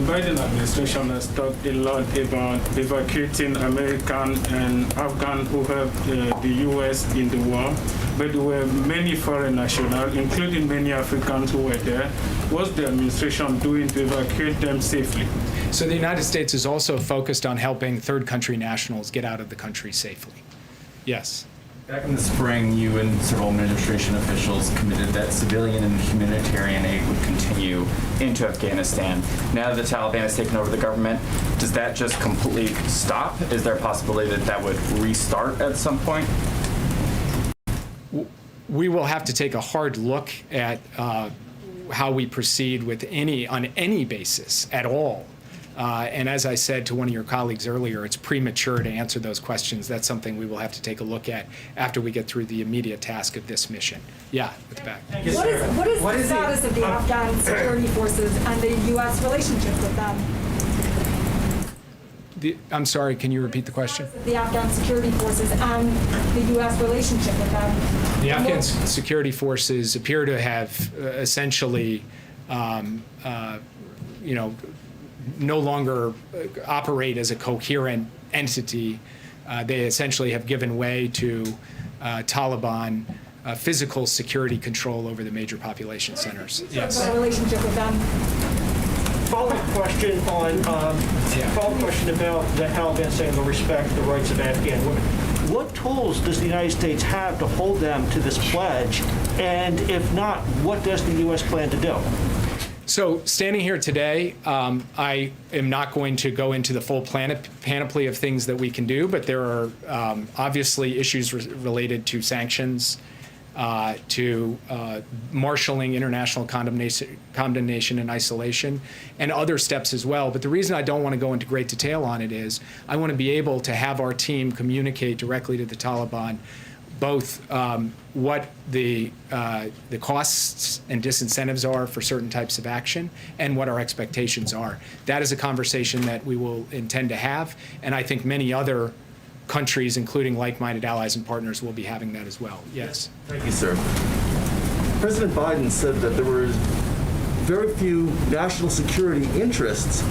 Speaker 3: Biden administration has talked a lot about evacuating American and Afghan who helped the U.S. in the war, but there were many foreign nationals, including many Africans who were there. What's the administration doing to evacuate them safely?
Speaker 2: So the United States is also focused on helping third country nationals get out of the country safely. Yes.
Speaker 4: Back in the spring, you and several administration officials committed that civilian and humanitarian aid would continue into Afghanistan. Now that the Taliban has taken over the government, does that just completely stop? Is there a possibility that that would restart at some point?
Speaker 2: We will have to take a hard look at how we proceed with on any basis at all. And as I said to one of your colleagues earlier, it's premature to answer those questions. That's something we will have to take a look at after we get through the immediate task of this mission. Yeah, at the back.
Speaker 21: What is the status of the Afghan security forces and the U.S. relationship with them?
Speaker 2: I'm sorry, can you repeat the question?
Speaker 21: The Afghan security forces and the U.S. relationship with them.
Speaker 2: The Afghan security forces appear to have essentially, no longer operate as a coherent entity. They essentially have given way to Taliban physical security control over the major population centers. Yes.
Speaker 21: What's the relationship with them?
Speaker 5: Follow-up question about the Taliban saying they'll respect the rights of Afghan women. What tools does the United States have to hold them to this pledge? And if not, what does the U.S. plan to do?
Speaker 2: So standing here today, I am not going to go into the full panoply of things that we can do, but there are obviously issues related to sanctions to marshaling international condemnation and isolation, and other steps as well. But the reason I don't want to go into great detail on it is I want to be able to have our team communicate directly to the Taliban both what the costs and disincentives are for certain types of action and what our expectations are. That is a conversation that we will intend to have, and I think many other countries, including like-minded allies and partners, will be having that as well. Yes.
Speaker 7: Thank you, sir. President Biden said that there were very few national security interests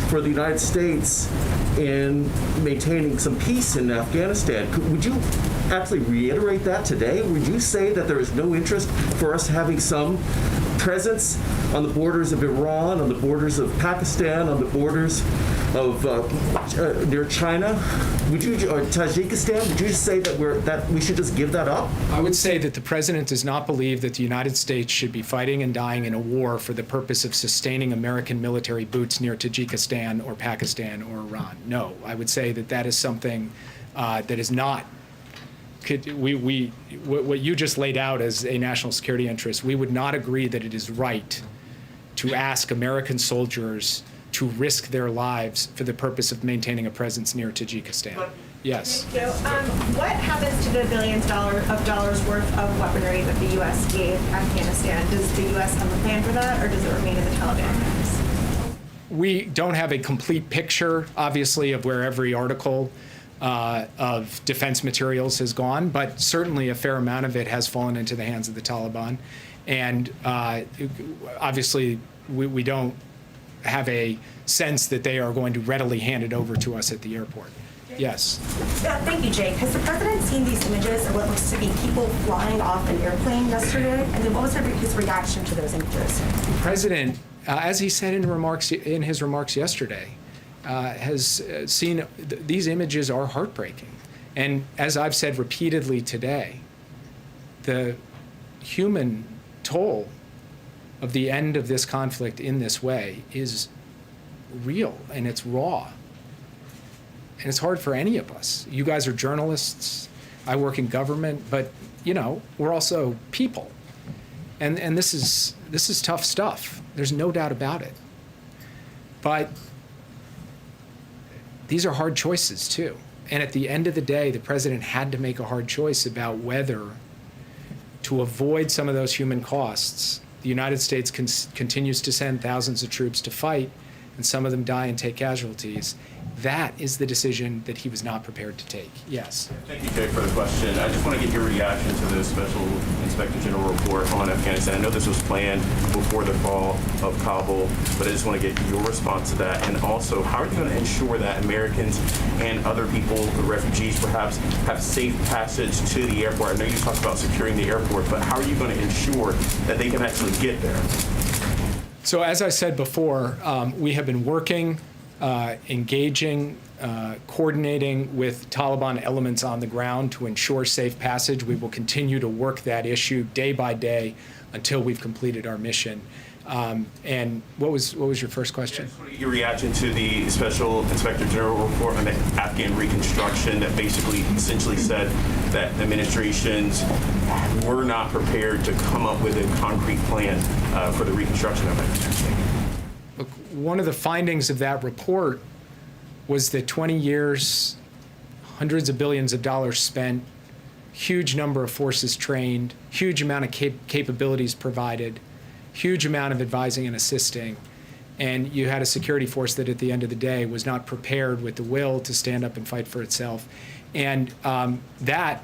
Speaker 7: for the United States in maintaining some peace in Afghanistan. Would you actually reiterate that today? Would you say that there is no interest for us having some presence on the borders of Iran, on the borders of Pakistan, on the borders of near China? Would you, or Tajikistan? Would you say that we should just give that up?
Speaker 2: I would say that the president does not believe that the United States should be fighting and dying in a war for the purpose of sustaining American military boots near Tajikistan or Pakistan or Iran. No, I would say that that is something that is not. What you just laid out as a national security interest, we would not agree that it is right to ask American soldiers to risk their lives for the purpose of maintaining a presence near Tajikistan. Yes.
Speaker 8: Thank you. What happens to the billions of dollars worth of weaponry that the U.S. gave Afghanistan? Does the U.S. have a plan for that, or does it remain in the Taliban hands?
Speaker 2: We don't have a complete picture, obviously, of where every article of defense materials has gone, but certainly a fair amount of it has fallen into the hands of the Taliban. And obviously, we don't have a sense that they are going to readily hand it over to us at the airport. Yes.
Speaker 8: Thank you, Jake. Has the president seen these images of what looks to be people flying off an airplane yesterday? And then what was his reaction to those images?
Speaker 2: The president, as he said in his remarks yesterday, has seen these images are heartbreaking. And as I've said repeatedly today, the human toll of the end of this conflict in this way is real and it's raw. And it's hard for any of us. You guys are journalists, I work in government, but we're also people. And this is tough stuff. There's no doubt about it. But these are hard choices too. And at the end of the day, the president had to make a hard choice about whether to avoid some of those human costs. The United States continues to send thousands of troops to fight, and some of them die and take casualties. That is the decision that he was not prepared to take. Yes.
Speaker 9: Thank you, Jake, for the question. I just want to get your reaction to the Special Inspector General report on Afghanistan. I know this was planned before the fall of Kabul, but I just want to get your response to that. And also, how are you going to ensure that Americans and other people, refugees perhaps, have safe passage to the airport? I know you talked about securing the airport, but how are you going to ensure that they can actually get there?
Speaker 2: So as I said before, we have been working, engaging, coordinating with Taliban elements on the ground to ensure safe passage. We will continue to work that issue day by day until we've completed our mission. And what was your first question?
Speaker 9: Your reaction to the Special Inspector General report on the Afghan reconstruction that basically essentially said that administrations were not prepared to come up with a concrete plan for the reconstruction of it.
Speaker 2: Look, one of the findings of that report was that 20 years, hundreds of billions of dollars spent, huge number of forces trained, huge amount of capabilities provided, huge amount of advising and assisting, and you had a security force that at the end of the day was not prepared with the will to stand up and fight for itself. And that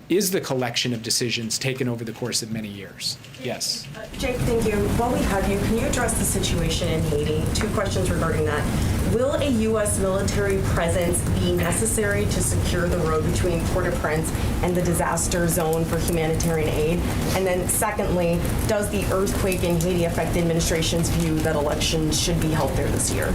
Speaker 2: is the collection of decisions taken over the course of many years. Yes.
Speaker 8: Jake, thank you. While we have you, can you address the situation in Haiti? 2 questions regarding that. Will a U.S. military presence be necessary to secure the road between Port-au-Prince and the disaster zone for humanitarian aid? And then secondly, does the earthquake in Haiti affect the administration's view that elections should be held there this year?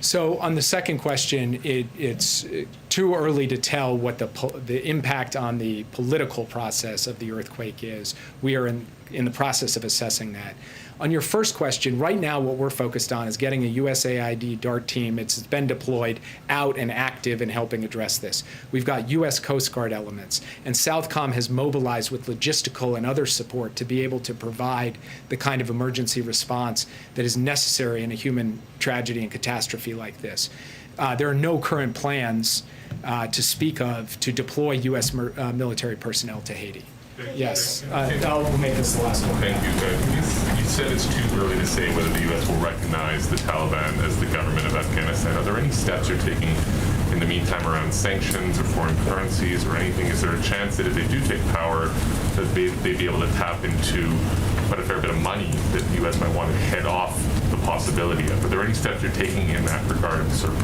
Speaker 2: So on the second question, it's too early to tell what the impact on the political process of the earthquake is. We are in the process of assessing that. On your first question, right now what we're focused on is getting a USAID DART team. It's been deployed out and active in helping address this. We've got U.S. Coast Guard elements, and Southcom has mobilized with logistical and other support to be able to provide the kind of emergency response that is necessary in a human tragedy and catastrophe like this. There are no current plans to speak of to deploy U.S. military personnel to Haiti. Yes, I'll make this the last one.
Speaker 10: Thank you. You said it's too early to say whether the U.S. will recognize the Taliban as the government of Afghanistan. Are there any steps you're taking in the meantime around sanctions or foreign currencies or anything? Is there a chance that if they do take power, that they'd be able to tap into quite a fair bit of money that the U.S. might want to head off the possibility of? Are there any steps you're taking in that regard, sort of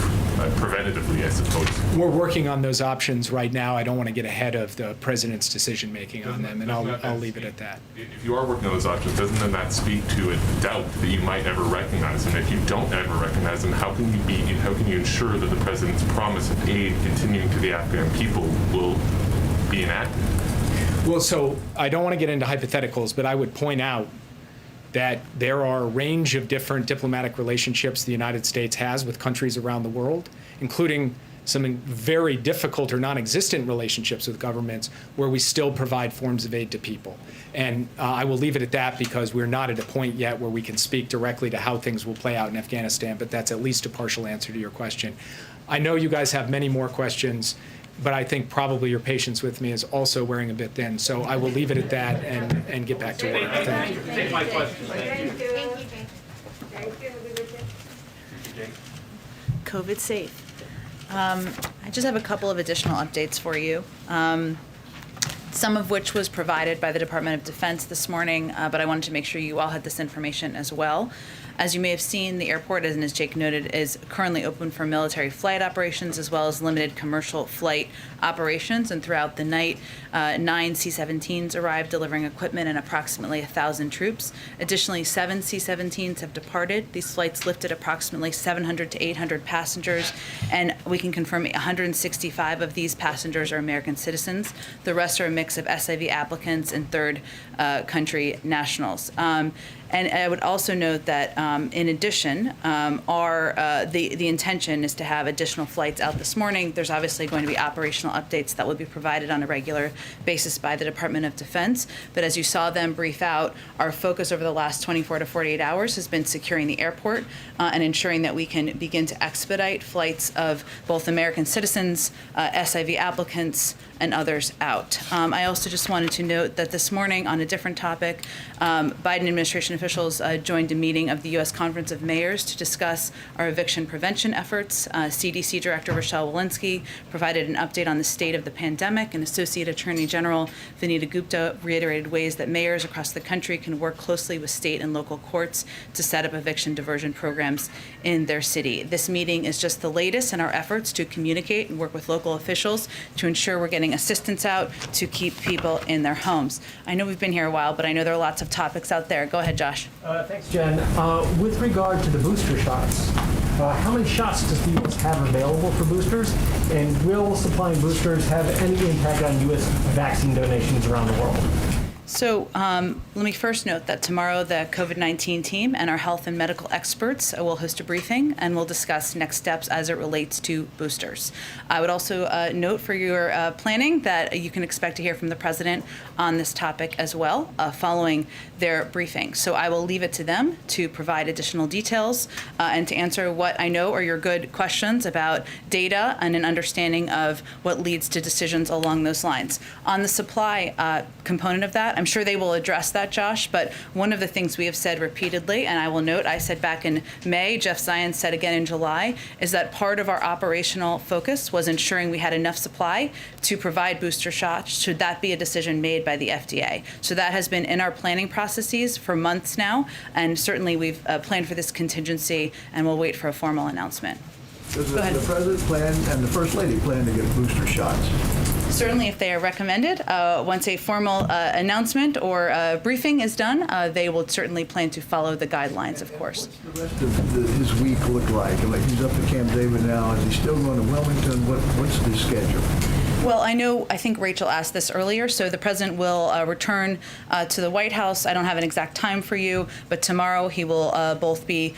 Speaker 10: preventatively, I suppose?
Speaker 2: We're working on those options right now. I don't want to get ahead of the president's decision-making on them, and I'll leave it at that.
Speaker 10: If you are working on those options, doesn't then that speak to a doubt that you might ever recognize them? If you don't ever recognize them, how can you ensure that the president's promise of aid continuing to the Afghan people will be enacted?
Speaker 2: Well, so I don't want to get into hypotheticals, but I would point out that there are a range of different diplomatic relationships the United States has with countries around the world, including some very difficult or non-existent relationships with governments where we still provide forms of aid to people. And I will leave it at that because we're not at a point yet where we can speak directly to how things will play out in Afghanistan, but that's at least a partial answer to your question. I know you guys have many more questions, but I think probably your patience with me is also wearing a bit thin. So I will leave it at that and get back to work. Thank you.
Speaker 19: Take my question. Thank you.
Speaker 11: COVID safe. I just have a couple of additional updates for you. Some of which was provided by the Department of Defense this morning, but I wanted to make sure you all had this information as well. As you may have seen, the airport, and as Jake noted, is currently open for military flight operations as well as limited commercial flight operations. And throughout the night, 9 C-17s arrived delivering equipment and approximately 1,000 troops. Additionally, 7 C-17s have departed. These flights lifted approximately 700 to 800 passengers, and we can confirm 165 of these passengers are American citizens. The rest are a mix of SIV applicants and third country nationals. And I would also note that, in addition, the intention is to have additional flights out this morning. There's obviously going to be operational updates that will be provided on a regular basis by the Department of Defense. But as you saw them brief out, our focus over the last 24 to 48 hours has been securing the airport and ensuring that we can begin to expedite flights of both American citizens, SIV applicants, and others out. I also just wanted to note that this morning, on a different topic, Biden administration officials joined a meeting of the U.S. Conference of Mayors to discuss our eviction prevention efforts. CDC Director Rochelle Walensky provided an update on the state of the pandemic, and Associate Attorney General Vinita Gupta reiterated ways that mayors across the country can work closely with state and local courts to set up eviction diversion programs in their city. This meeting is just the latest in our efforts to communicate and work with local officials to ensure we're getting assistance out to keep people in their homes. I know we've been here a while, but I know there are lots of topics out there. Go ahead, Josh.
Speaker 14: Thanks, Jen. With regard to the booster shots, how many shots does the U.S. have available for boosters? And will supplying boosters have any impact on U.S. vaccine donations around the world?
Speaker 11: So let me first note that tomorrow the COVID-19 team and our health and medical experts will host a briefing and we'll discuss next steps as it relates to boosters. I would also note for your planning that you can expect to hear from the president on this topic as well following their briefing. So I will leave it to them to provide additional details and to answer what I know are your good questions about data and an understanding of what leads to decisions along those lines. On the supply component of that, I'm sure they will address that, Josh, but one of the things we have said repeatedly, and I will note, I said back in May, Jeff Zients said again in July, is that part of our operational focus was ensuring we had enough supply to provide booster shots should that be a decision made by the FDA. So that has been in our planning processes for months now, and certainly we've planned for this contingency, and we'll wait for a formal announcement.
Speaker 12: Does the President plan and the First Lady plan to get booster shots?
Speaker 11: Certainly, if they are recommended, once a formal announcement or briefing is done, they will certainly plan to follow the guidelines, of course.
Speaker 12: What's the rest of his week look like? Like he's up at Camp David now. Is he still going to Wilmington? What's the schedule?
Speaker 11: Well, I think Rachel asked this earlier, so the president will return to the White House. I don't have an exact time for you, but tomorrow he will both be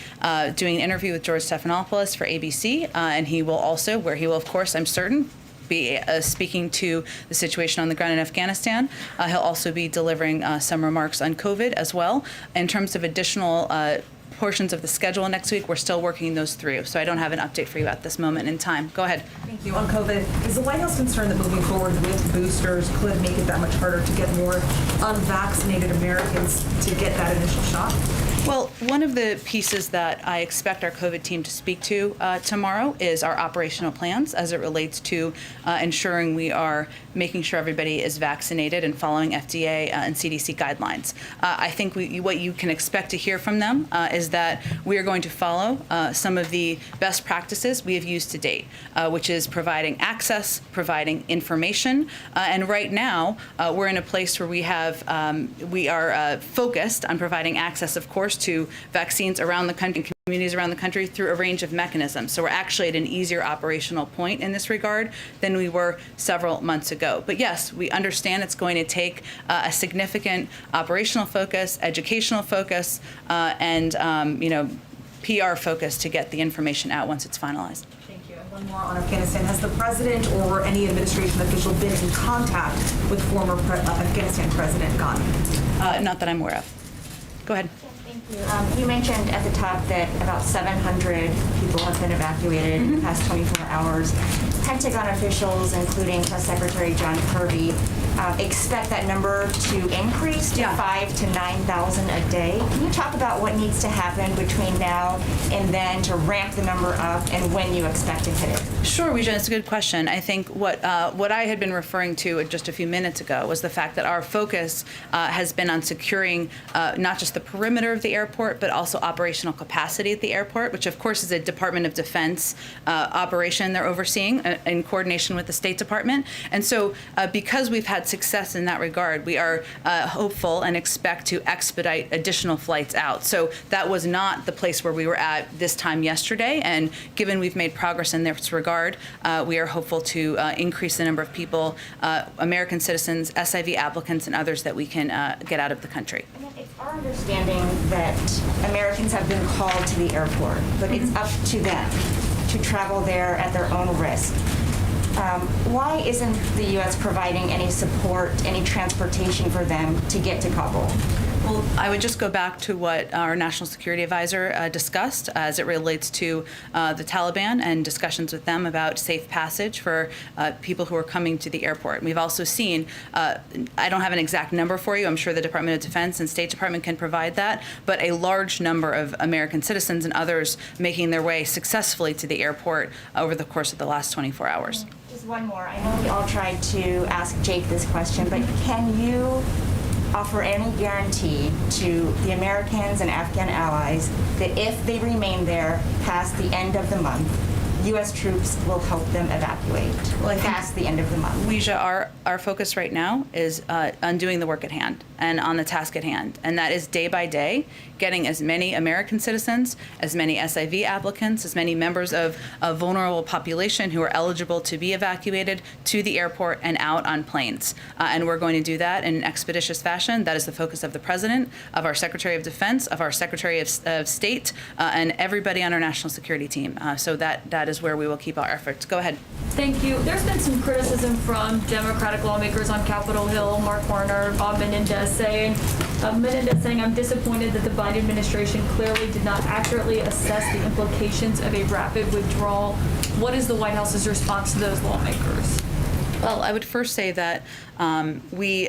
Speaker 11: doing an interview with George Stephanopoulos for ABC, and he will also, where he will, of course, I'm certain, be speaking to the situation on the ground in Afghanistan. He'll also be delivering some remarks on COVID as well. In terms of additional portions of the schedule next week, we're still working those through, so I don't have an update for you at this moment in time. Go ahead.
Speaker 13: Thank you. On COVID, is the White House concerned that moving forward with boosters could make it that much harder to get more unvaccinated Americans to get that initial shot?
Speaker 11: Well, one of the pieces that I expect our COVID team to speak to tomorrow is our operational plans as it relates to ensuring we are making sure everybody is vaccinated and following FDA and CDC guidelines. I think what you can expect to hear from them is that we are going to follow some of the best practices we have used to date, which is providing access, providing information, and right now we're in a place where we are focused on providing access, of course, to vaccines around the country, communities around the country through a range of mechanisms. So we're actually at an easier operational point in this regard than we were several months ago. But yes, we understand it's going to take a significant operational focus, educational focus, and PR focus to get the information out once it's finalized.
Speaker 13: Thank you. And one more on Afghanistan. Has the president or any administration official been in contact with former Afghanistan President Ghani?
Speaker 11: Not that I'm aware of. Go ahead.
Speaker 15: You mentioned at the top that about 700 people have been evacuated in the past 24 hours. Pentagon officials, including Press Secretary John Kirby, expect that number to increase to 5,000 to 9,000 a day. Can you talk about what needs to happen between now and then to ramp the number up, and when you expect to hit it?
Speaker 11: Sure, Jen, it's a good question. I think what I had been referring to just a few minutes ago was the fact that our focus has been on securing not just the perimeter of the airport, but also operational capacity at the airport, which of course is a Department of Defense operation they're overseeing in coordination with the State Department. And so because we've had success in that regard, we are hopeful and expect to expedite additional flights out. So that was not the place where we were at this time yesterday, and given we've made progress in this regard, we are hopeful to increase the number of people, American citizens, SIV applicants, and others that we can get out of the country.
Speaker 15: It's our understanding that Americans have been called to the airport, but it's up to them to travel there at their own risk. Why isn't the U.S. providing any support, any transportation for them to get to Kabul?
Speaker 11: Well, I would just go back to what our National Security Advisor discussed as it relates to the Taliban and discussions with them about safe passage for people who are coming to the airport. We've also seen, I don't have an exact number for you, I'm sure the Department of Defense and State Department can provide that, but a large number of American citizens and others making their way successfully to the airport over the course of the last 24 hours.
Speaker 15: Just one more. I know we all tried to ask Jake this question, but can you offer any guarantee to the Americans and Afghan allies that if they remain there past the end of the month, U.S. troops will help them evacuate past the end of the month?
Speaker 11: Weijia, our focus right now is on doing the work at hand and on the task at hand, and that is day by day getting as many American citizens, as many SIV applicants, as many members of a vulnerable population who are eligible to be evacuated to the airport and out on planes. And we're going to do that in an expeditious fashion. That is the focus of the President, of our Secretary of Defense, of our Secretary of State, and everybody on our national security team. So that is where we will keep our efforts. Go ahead.
Speaker 16: Thank you. There's been some criticism from Democratic lawmakers on Capitol Hill, Mark Warner, Bob Menendez saying, I'm disappointed that the Biden administration clearly did not accurately assess the implications of a rapid withdrawal. What is the White House's response to those lawmakers?
Speaker 11: Well, I would first say that we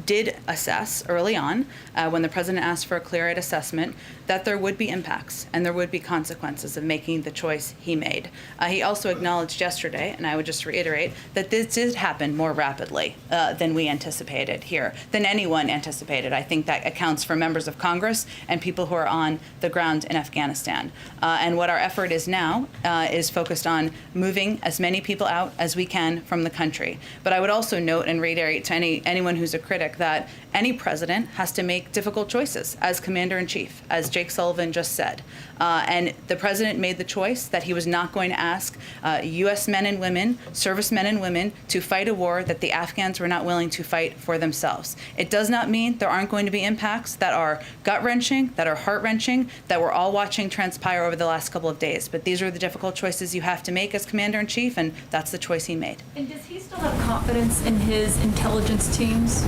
Speaker 11: did assess early on, when the President asked for a clear-eyed assessment, that there would be impacts and there would be consequences of making the choice he made. He also acknowledged yesterday, and I would just reiterate, that this did happen more rapidly than we anticipated here, than anyone anticipated. I think that accounts for members of Congress and people who are on the ground in Afghanistan. And what our effort is now is focused on moving as many people out as we can from the country. But I would also note and reiterate reiterate to anyone who's a critic that any president has to make difficult choices as commander-in-chief, as Jake Sullivan just said. And the president made the choice that he was not going to ask U.S. men and women, servicemen and women, to fight a war that the Afghans were not willing to fight for themselves. It does not mean there aren't going to be impacts that are gut-wrenching, that are heart-wrenching, that we're all watching transpire over the last couple of days. But these are the difficult choices you have to make as commander-in-chief, and that's the choice he made.
Speaker 16: And does he still have confidence in his intelligence teams?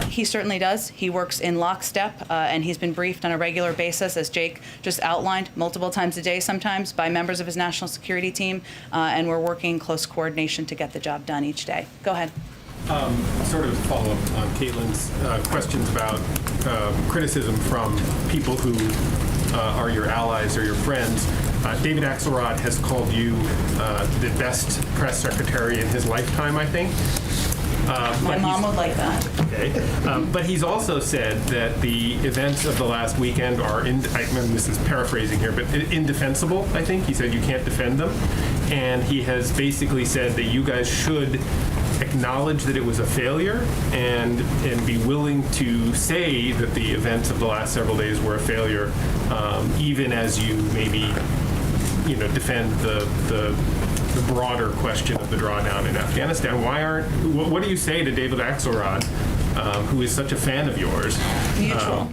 Speaker 11: He certainly does. He works in lockstep, and he's been briefed on a regular basis, as Jake just outlined, multiple times a day sometimes, by members of his national security team, and we're working in close coordination to get the job done each day. Go ahead.
Speaker 17: Sort of follow up on Caitlin's questions about criticism from people who are your allies or your friends. David Axelrod has called you the best press secretary in his lifetime, I think.
Speaker 11: My mom would like that.
Speaker 17: Okay. But he's also said that the events of the last weekend are, I mean, this is paraphrasing here, but indefensible, I think. He said you can't defend them. And he has basically said that you guys should acknowledge that it was a failure and be willing to say that the events of the last several days were a failure, even as you maybe, defend the broader question of the drawdown in Afghanistan. What do you say to David Axelrod, who is such a fan of yours?
Speaker 11: Mutual.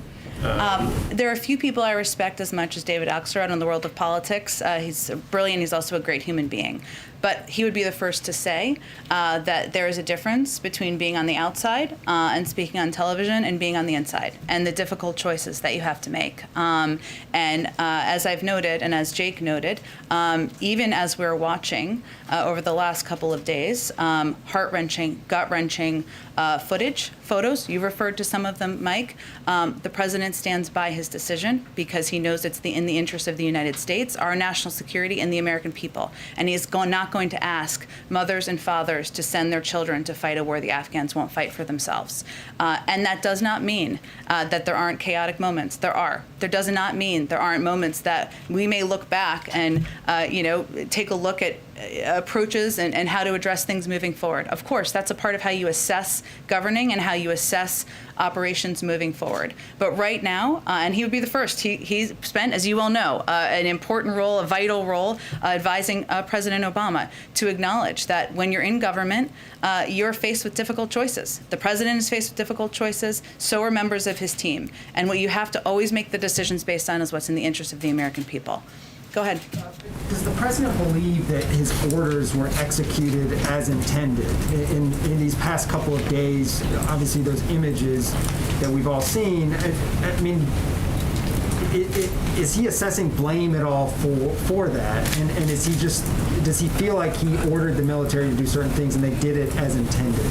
Speaker 11: There are a few people I respect as much as David Axelrod in the world of politics. He's brilliant. He's also a great human being. But he would be the first to say that there is a difference between being on the outside and speaking on television and being on the inside, and the difficult choices that you have to make. And as I've noted, and as Jake noted, even as we're watching over the last couple of days, heart-wrenching, gut-wrenching photos, you referred to some of them, Mike, the president stands by his decision because he knows it's in the interest of the United States, our national security, and the American people. And he is not going to ask mothers and fathers to send their children to fight a war the Afghans won't fight for themselves. And that does not mean that there aren't chaotic moments. There are. There does not mean there aren't moments that we may look back and, take a look at approaches and how to address things moving forward. Of course, that's a part of how you assess governing and how you assess operations moving forward. But right now, and he would be the first, he spent, as you all know, an important role, a vital role, advising President Obama to acknowledge that when you're in government, you're faced with difficult choices. The president is faced with difficult choices, so are members of his team. And what you have to always make the decisions based on is what's in the interest of the American people. Go ahead.
Speaker 18: Does the president believe that his orders were executed as intended? In these past couple of days, obviously those images that we've all seen, I mean, is he assessing blame at all for that? And does he feel like he ordered the military to do certain things and they did it as intended?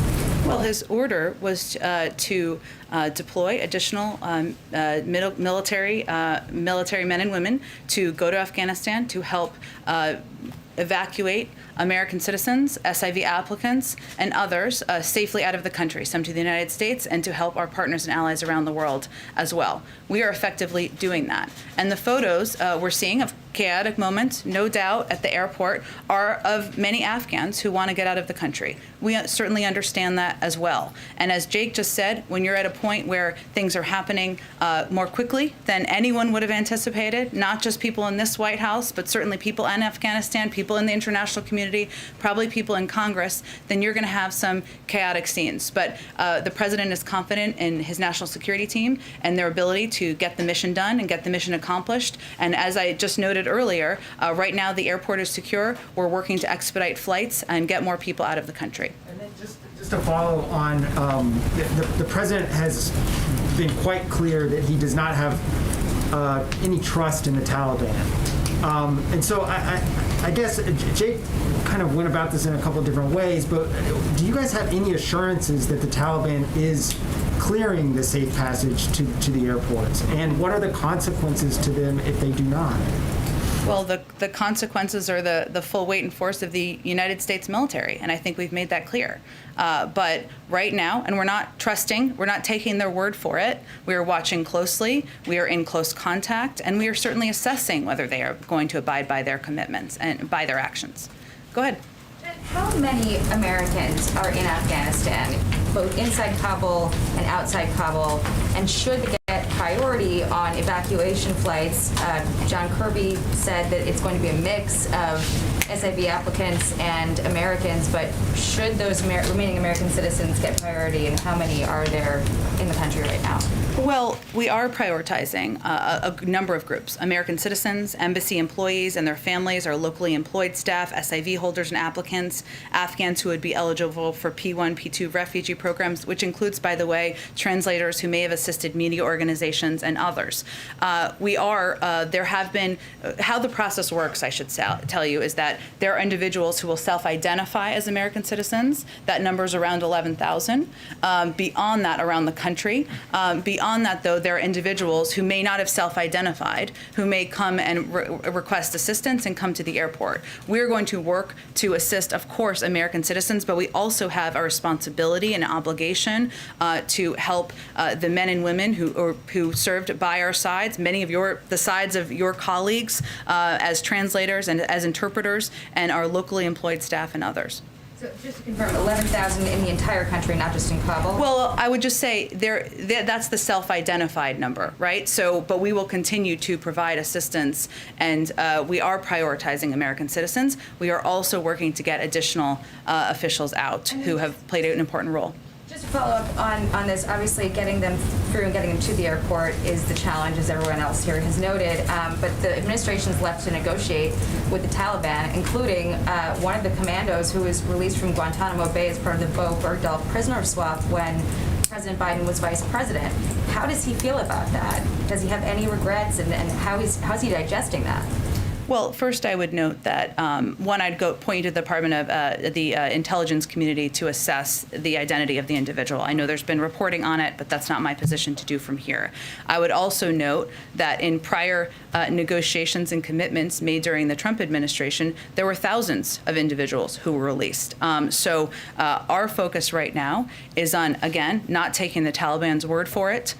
Speaker 11: Well, his order was to deploy additional military men and women to go to Afghanistan to help evacuate American citizens, SIV applicants, and others safely out of the country, some to the United States, and to help our partners and allies around the world as well. We are effectively doing that. And the photos we're seeing of chaotic moments, no doubt, at the airport are of many Afghans who want to get out of the country. We certainly understand that as well. And as Jake just said, when you're at a point where things are happening more quickly than anyone would have anticipated, not just people in this White House, but certainly people in Afghanistan, people in the international community, probably people in Congress, then you're going to have some chaotic scenes. But the president is confident in his national security team and their ability to get the mission done and get the mission accomplished. And as I just noted earlier, right now the airport is secure. We're working to expedite flights and get more people out of the country.
Speaker 18: And then just to follow on, the president has been quite clear that he does not have any trust in the Taliban. And so I guess Jake kind of went about this in a couple of different ways, but do you guys have any assurances that the Taliban is clearing the safe passage to the airports? And what are the consequences to them if they do not?
Speaker 11: Well, the consequences are the full weight and force of the United States military, and I think we've made that clear. But right now, and we're not trusting, we're not taking their word for it. We are watching closely, we are in close contact, and we are certainly assessing whether they are going to abide by their commitments and by their actions. Go ahead.
Speaker 20: How many Americans are in Afghanistan, both inside Kabul and outside Kabul, and should they get priority on evacuation flights? John Kirby said that it's going to be a mix of SIV applicants and Americans, but should those remaining American citizens get priority, and how many are there in the country right now?
Speaker 11: Well, we are prioritizing a number of groups: American citizens, embassy employees and their families, our locally employed staff, SIV holders and applicants, Afghans who would be eligible for P1, P2 refugee programs, which includes, by the way, translators who may have assisted media organizations and others. There have been, how the process works, I should tell you, is that there are individuals who will self-identify as American citizens. That number is around 11,000. Beyond that, around the country. Beyond that, though, there are individuals who may not have self-identified, who may come and request assistance and come to the airport. We're going to work to assist, of course, American citizens, but we also have a responsibility and obligation to help the men and women who served by our sides, many of the sides of your colleagues as translators and as interpreters, and our locally employed staff and others.
Speaker 20: So just to confirm, 11,000 in the entire country, not just in Kabul?
Speaker 11: Well, I would just say that's the self-identified number, right? So, but we will continue to provide assistance, and we are prioritizing American citizens. We are also working to get additional officials out who have played an important role.
Speaker 20: Just to follow up on this, obviously getting them through and getting them to the airport is the challenge, as everyone else here has noted, but the administration's left to negotiate with the Taliban, including one of the commandos who was released from Guantanamo Bay as part of the Bo Bergdahl prisoner swap when President Biden was vice president. How does he feel about that? Does he have any regrets, and how's he digesting that?
Speaker 11: Well, first I would note that, one, I'd point you to the Department of the intelligence community to assess the identity of the individual. I know there's been reporting on it, but that's not my position to do from here. I would also note that in prior negotiations and commitments made during the Trump administration, there were thousands of individuals who were released. So our focus right now is on, again, not taking the Taliban's word for it.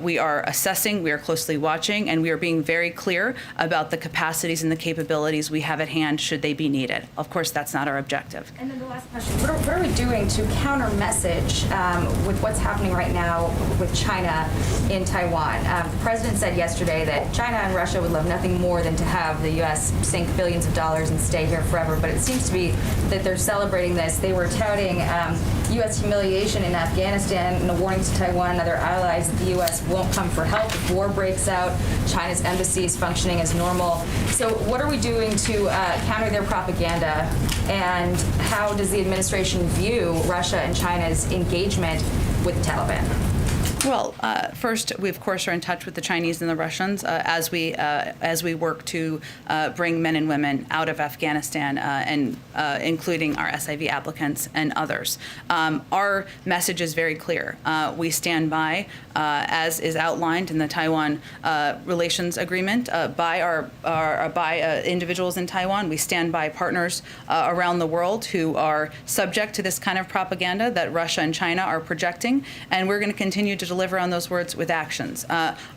Speaker 11: We are assessing, we are closely watching, and we are being very clear about the capacities and the capabilities we have at hand should they be needed. Of course, that's not our objective.
Speaker 20: And then the last question, what are we doing to counter message with what's happening right now with China in Taiwan? The president said yesterday that China and Russia would love nothing more than to have the U.S. sink billions of dollars and stay here forever, but it seems to be that they're celebrating this. They were touting U.S. humiliation in Afghanistan and a warning to Taiwan and other allies that the U.S. won't come for help if war breaks out. China's embassy is functioning as normal. So what are we doing to counter their propaganda, and how does the administration view Russia and China's engagement with the Taliban?
Speaker 11: Well, first, we of course are in touch with the Chinese and the Russians as we work to bring men and women out of Afghanistan, and including our SIV applicants and others. Our message is very clear. We stand by, as is outlined in the Taiwan Relations Agreement, by individuals in Taiwan. We stand by partners around the world who are subject to this kind of propaganda that Russia and China are projecting, and we're going to continue to deliver on those words with actions.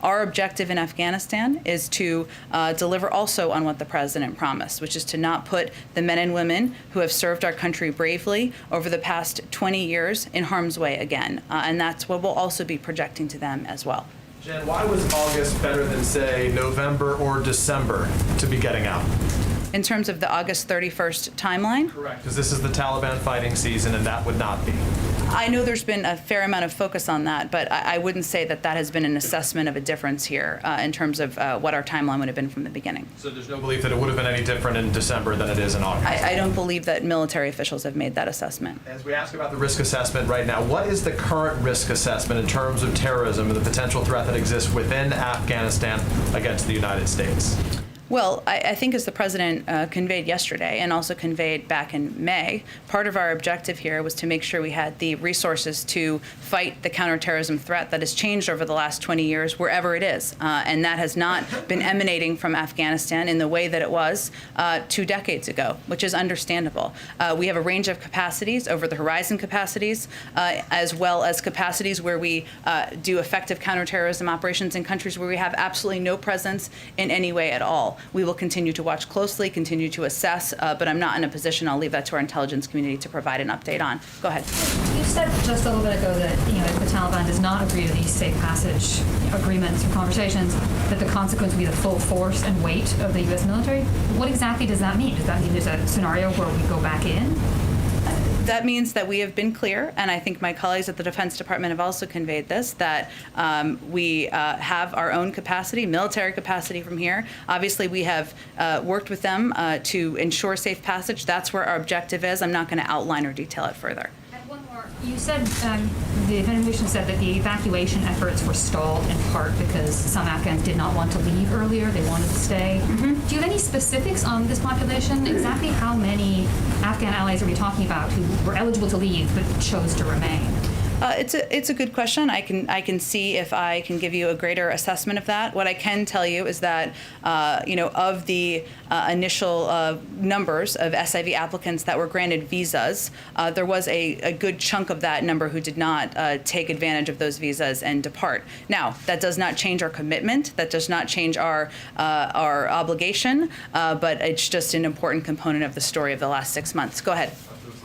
Speaker 11: Our objective in Afghanistan is to deliver also on what the president promised, which is to not put the men and women who have served our country bravely over the past 20 years in harm's way again. And that's what we'll also be projecting to them as well.
Speaker 22: Jen, why was August better than, say, November or December to be getting out?
Speaker 11: In terms of the August 31st timeline?
Speaker 22: Correct, because this is the Taliban fighting season, and that would not be.
Speaker 11: I know there's been a fair amount of focus on that, but I wouldn't say that has been an assessment of a difference here in terms of what our timeline would have been from the beginning.
Speaker 22: So there's no belief that it would have been any different in December than it is in August?
Speaker 11: I don't believe that military officials have made that assessment.
Speaker 22: As we ask about the risk assessment right now, what is the current risk assessment in terms of terrorism and the potential threat that exists within Afghanistan against the United States?
Speaker 11: Well, I think as the president conveyed yesterday and also conveyed back in May, part of our objective here was to make sure we had the resources to fight the counterterrorism threat that has changed over the last 20 years, wherever it is. And that has not been emanating from Afghanistan in the way that it was 2 decades ago, which is understandable. We have a range of capacities, over-the-horizon capacities, as well as capacities where we do effective counterterrorism operations in countries where we have absolutely no presence in any way at all. We will continue to watch closely, continue to assess, but I'm not in a position, I'll leave that to our intelligence community to provide an update on. Go ahead.
Speaker 1: You said just a little bit ago that, if the Taliban does not agree to these safe passage agreements or conversations, that the consequence will be the full force and weight of the U.S. military. What exactly does that mean? Does that mean there's a scenario where we go back in?
Speaker 11: That means that we have been clear, and I think my colleagues at the Defense Department have also conveyed this, that we have our own capacity, military capacity from here. Obviously, we have worked with them to ensure safe passage. That's where our objective is. I'm not going to outline or detail it further.
Speaker 1: You said, the administration said that the evacuation efforts were stalled in part because some Afghans did not want to leave earlier, they wanted to stay. Do you have any specifics on this population? Exactly how many Afghan allies are we talking about who were eligible to leave but chose to remain?
Speaker 11: It's a good question. I can see if I can give you a greater assessment of that. What I can tell you is that of the initial numbers of SIV applicants that were granted visas, there was a good chunk of that number who did not take advantage of those visas and depart. Now, that does not change our commitment. That does not change our obligation. But it's just an important component of the story of the last 6 months. Go ahead.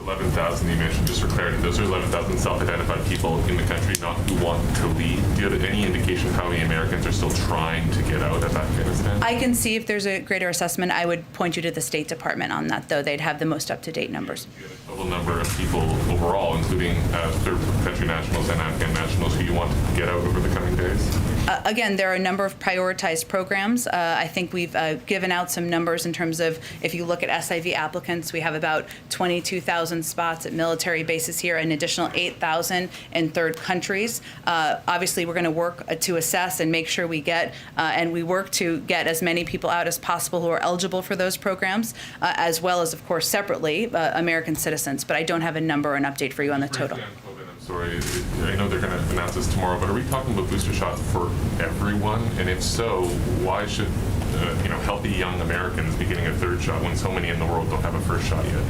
Speaker 10: 11,000 you mentioned, just for clarity, those are 11,000 self-identified people in the country not who want to leave. Do you have any indication of how many Americans are still trying to get out of Afghanistan?
Speaker 11: I can see if there's a greater assessment. I would point you to the State Department on that, though. They'd have the most up-to-date numbers.
Speaker 10: Total number of people overall, including third country nationals and Afghan nationals, who you want to get out over the coming days?
Speaker 11: Again, there are a number of prioritized programs. I think we've given out some numbers in terms of, if you look at SIV applicants, we have about 22,000 spots at military bases here, an additional 8,000 in third countries. Obviously, we're going to work to assess and make sure we get, and we work to get as many people out as possible who are eligible for those programs, as well as, of course, separately, American citizens. But I don't have a number or an update for you on the total.
Speaker 10: Sorry, I know they're going to announce this tomorrow, but are we talking about booster shots for everyone? And if so, why should healthy young Americans be getting a third shot when so many in the world don't have a first shot yet?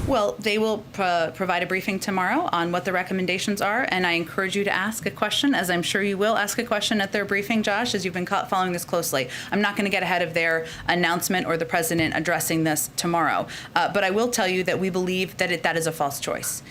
Speaker 11: Well, they will provide a briefing tomorrow on what the recommendations are, and I encourage you to ask a question, as I'm sure you will ask a question at their briefing, Josh, as you've been following this closely. I'm not going to get ahead of their announcement or the president addressing this tomorrow, but I will tell you that we believe that that is a false choice.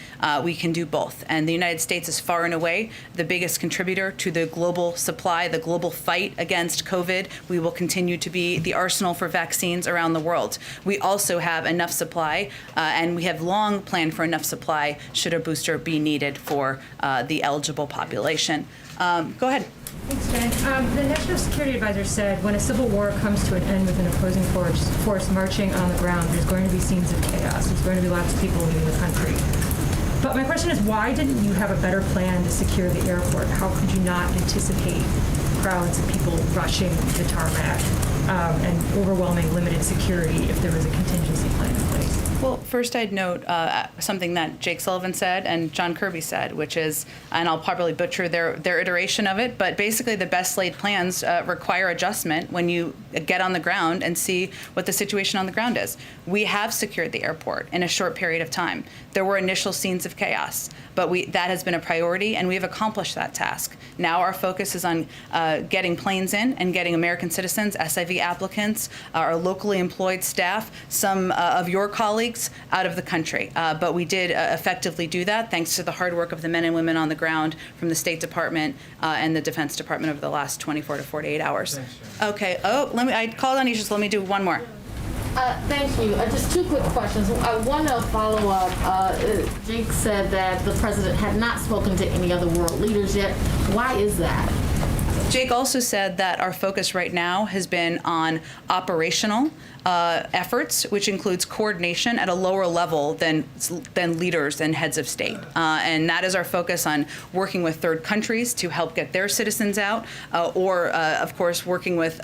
Speaker 11: We can do both, and the United States is far and away the biggest contributor to the global supply, the global fight against COVID. We will continue to be the arsenal for vaccines around the world. We also have enough supply, and we have long planned for enough supply should a booster be needed for the eligible population. Go ahead.
Speaker 1: Thanks, Jen. The National Security Advisor said when a civil war comes to an end with an opposing force marching on the ground, there's going to be scenes of chaos. There's going to be lots of people leaving the country. But my question is, why didn't you have a better plan to secure the airport? How could you not anticipate crowds of people rushing the tarmac and overwhelming limited security if there was a contingency plan in place?
Speaker 11: Well, first I'd note something that Jake Sullivan said and John Kirby said, which is, and I'll probably butcher their iteration of it, but basically the best laid plans require adjustment when you get on the ground and see what the situation on the ground is. We have secured the airport in a short period of time. There were initial scenes of chaos, but that has been a priority, and we have accomplished that task. Now our focus is on getting planes in and getting American citizens, SIV applicants, our locally employed staff, some of your colleagues out of the country. But we did effectively do that thanks to the hard work of the men and women on the ground from the State Department and the Defense Department over the last 24 to 48 hours. Okay. Oh, I called on you, so let me do one more.
Speaker 6: Thank you. Just two quick questions. I want to follow up. Jake said that the president had not spoken to any other world leaders yet. Why is that?
Speaker 11: Jake also said that our focus right now has been on operational efforts, which includes coordination at a lower level than leaders and heads of state. And that is our focus on working with third countries to help get their citizens out, or, of course, working with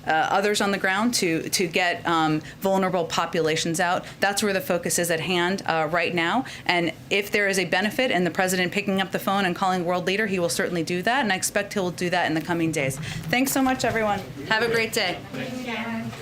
Speaker 11: others on the ground to get vulnerable populations out. That's where the focus is at hand right now. And if there is a benefit in the president picking up the phone and calling world leader, he will certainly do that, and I expect he'll do that in the coming days. Thanks so much, everyone. Have a great day.
Speaker 6: Thank you.